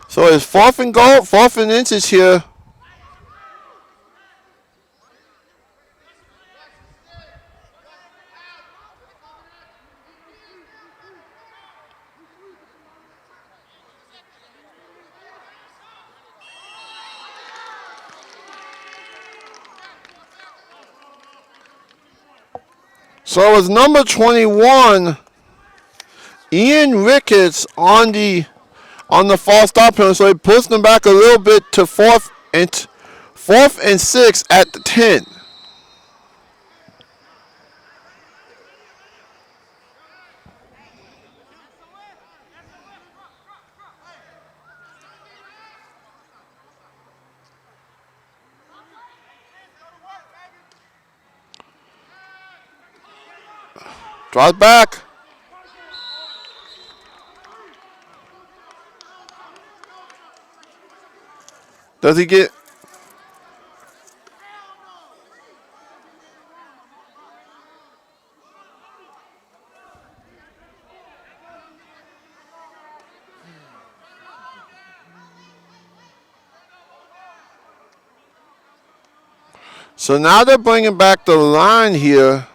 So it's fourth and goal, fourth and inches here. So it's number 21, Ian Ricketts on the false start penalty. So he puts them back a little bit to fourth and 6 at the 10. Draws back. Does he get? So now they're bringing back the line here.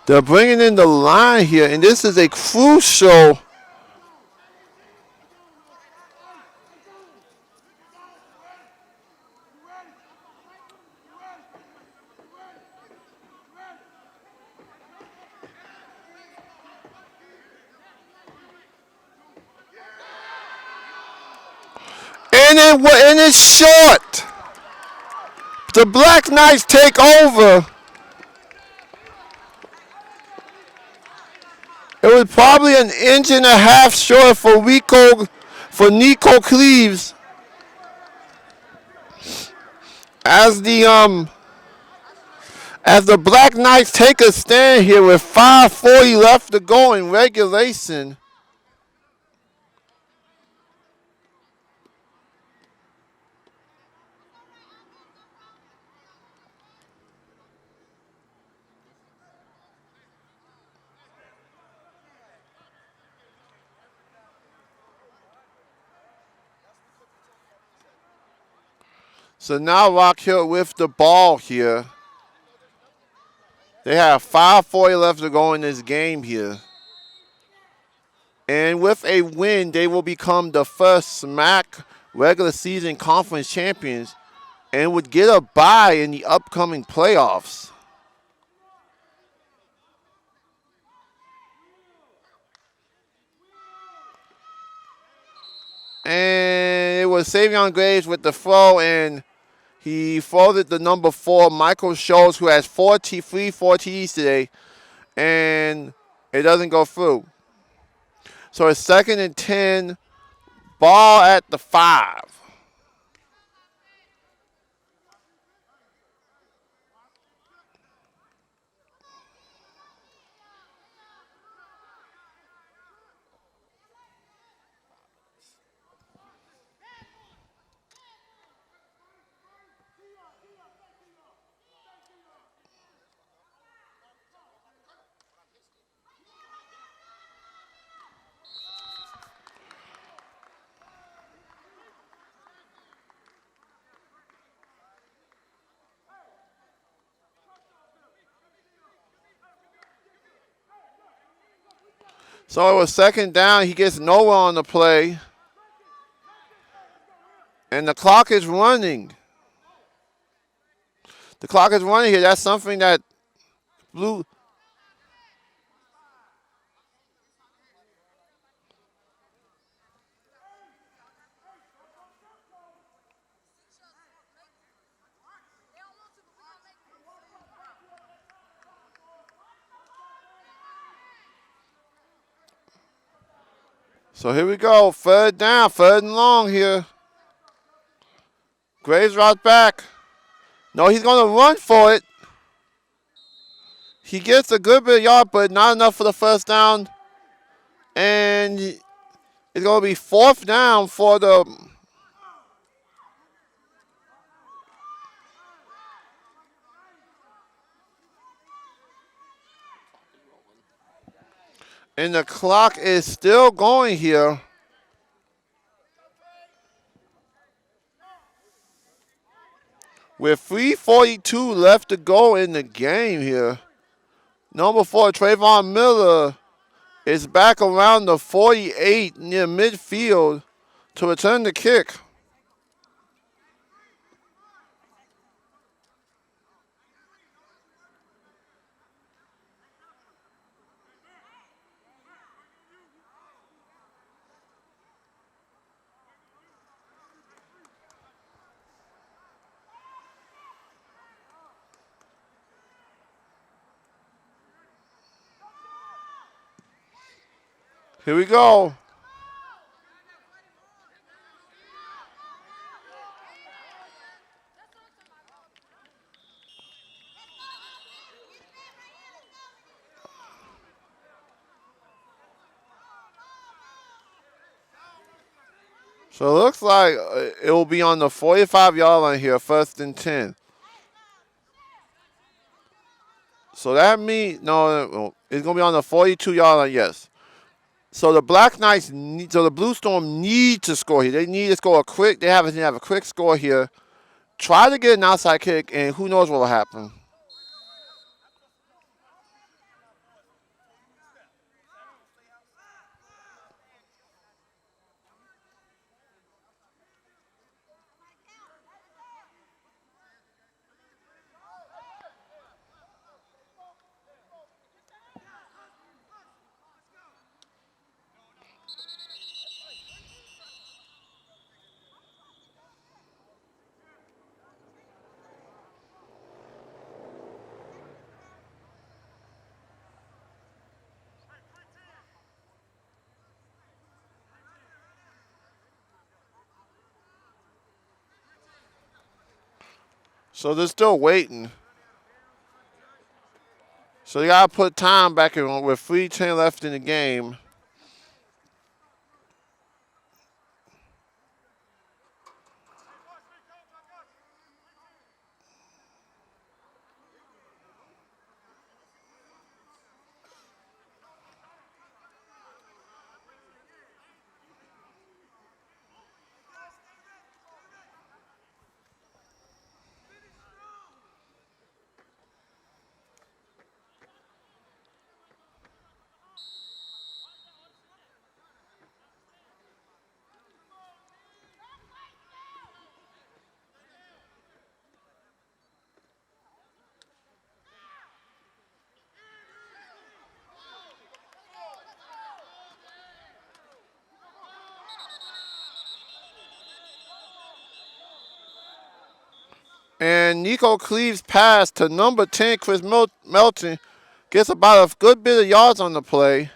They're bringing in the line here, and this is a crucial. And it's short. The Black Knights take over. It was probably an inch and a half short for Nico Cleaves. As the Black Knights take a stand here with 5:40 left to go in regulation. So now Rock Hill with the ball here. They have 5:40 left to go in this game here. And with a win, they will become the first SMAC regular season conference champions and would get a bye in the upcoming playoffs. And it was Savion Graves with the throw, and he folded the number 4, Michael Schultz, who has 4 TDs today, and it doesn't go through. So it's 2nd and 10, ball at the 5. So it was 2nd down. He gets nowhere on the play. And the clock is running. The clock is running here. That's something that Blue. So here we go. 3rd down, 3rd and long here. Graves route back. No, he's going to run for it. He gets a good bit of yard, but not enough for the 1st down. And it's going to be 4th down for the. And the clock is still going here. With 3:42 left to go in the game here. Number 4, Trayvon Miller, is back around the 48 near midfield to return the kick. Here we go. So it looks like it will be on the 45-yard line here, 1st and 10. So that means, no, it's going to be on the 42-yard line, yes. So the Black Knights, so the Blue Storm need to score here. They need to score a quick, they have a quick score here. Try to get an outside kick, and who knows what will happen. So they're still waiting. So you got to put time back in with 3:10 left in the game. And Nico Cleaves' pass to number 10, Chris Melton, gets about a good bit of yards on the play.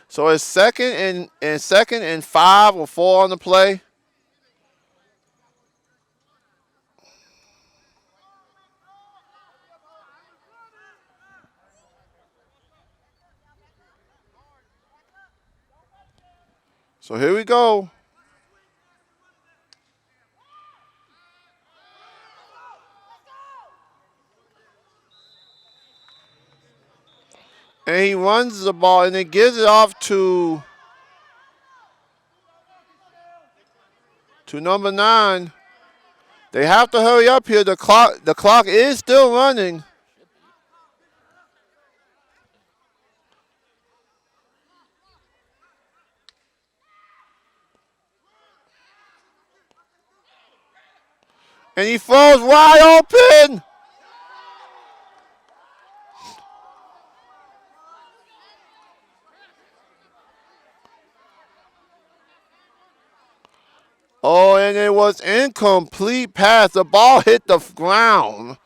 So it's second and 5 or 4 on the play. So here we go. And he runs the ball and it gives it off to number 9. They have to hurry up here. The clock is still running. And he throws wide open. Oh, and it was incomplete pass. The ball hit the ground.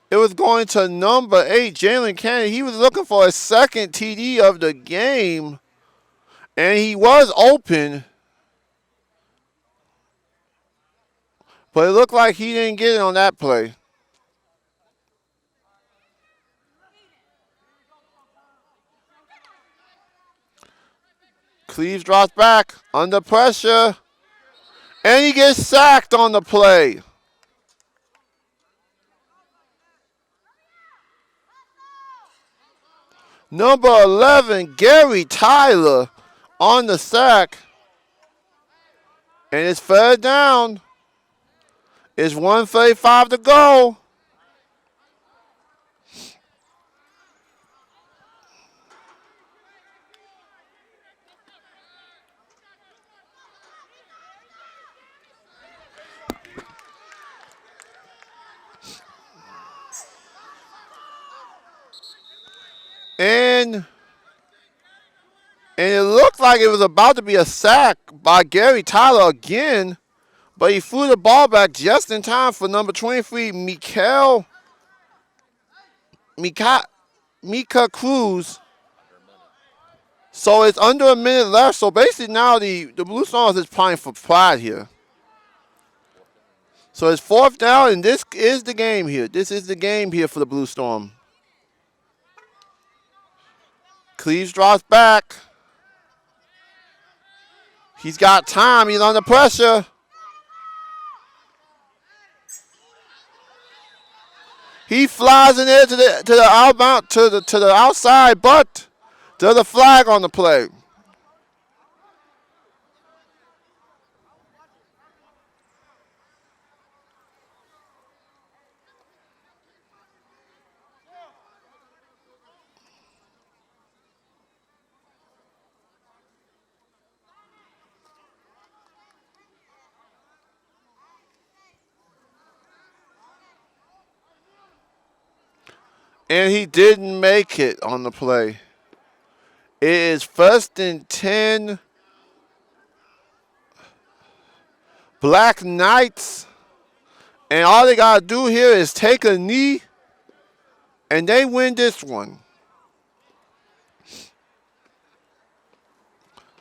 It was going to number 8, Jalen Kennedy. He was looking for a second TD of the game. And he was open. But it looked like he didn't get it on that play. Cleaves drops back under pressure. And he gets sacked on the play. Number 11, Gary Tyler on the sack. And it's third down. It's 1:35 to go. And it looked like it was about to be a sack by Gary Tyler again, but he threw the ball back just in time for number 23, Mika Cruz. So it's under a minute left. So basically now the Blue Storms is playing for pride here. So it's fourth down, and this is the game here. This is the game here for the Blue Storm. Cleaves drops back. He's got time. He's under pressure. He flies in there to the outside, but there's a flag on the play. And he didn't make it on the play. It is first and 10. Black Knights. And all they got to do here is take a knee. And they win this one.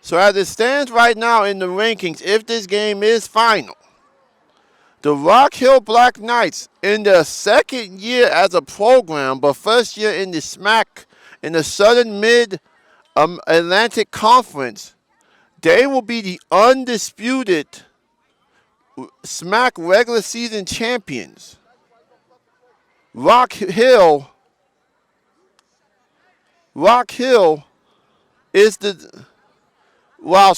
So as it stands right now in the rankings, if this game is final, the Rock Hill Black Knights, in their second year as a program, but first year in the SMAC, in the Southern Mid-Atlantic Conference, they will be the undisputed SMAC regular season champions. Rock Hill is while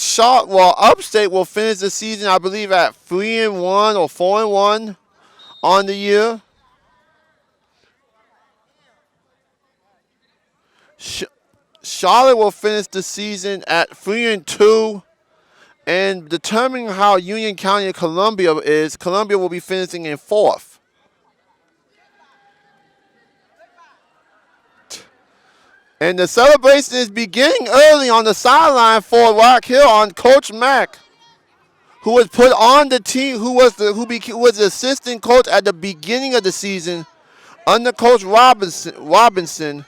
Upstate will finish the season, I believe, at 3-1 or 4-1 on the year. Charlotte will finish the season at 3-2, and determining how Union County and Columbia is, Columbia will be finishing in 4th. And the celebration is beginning early on the sideline for Rock Hill on Coach Mack, who was put on the team, who was the assistant coach at the beginning of the season under Coach Robinson.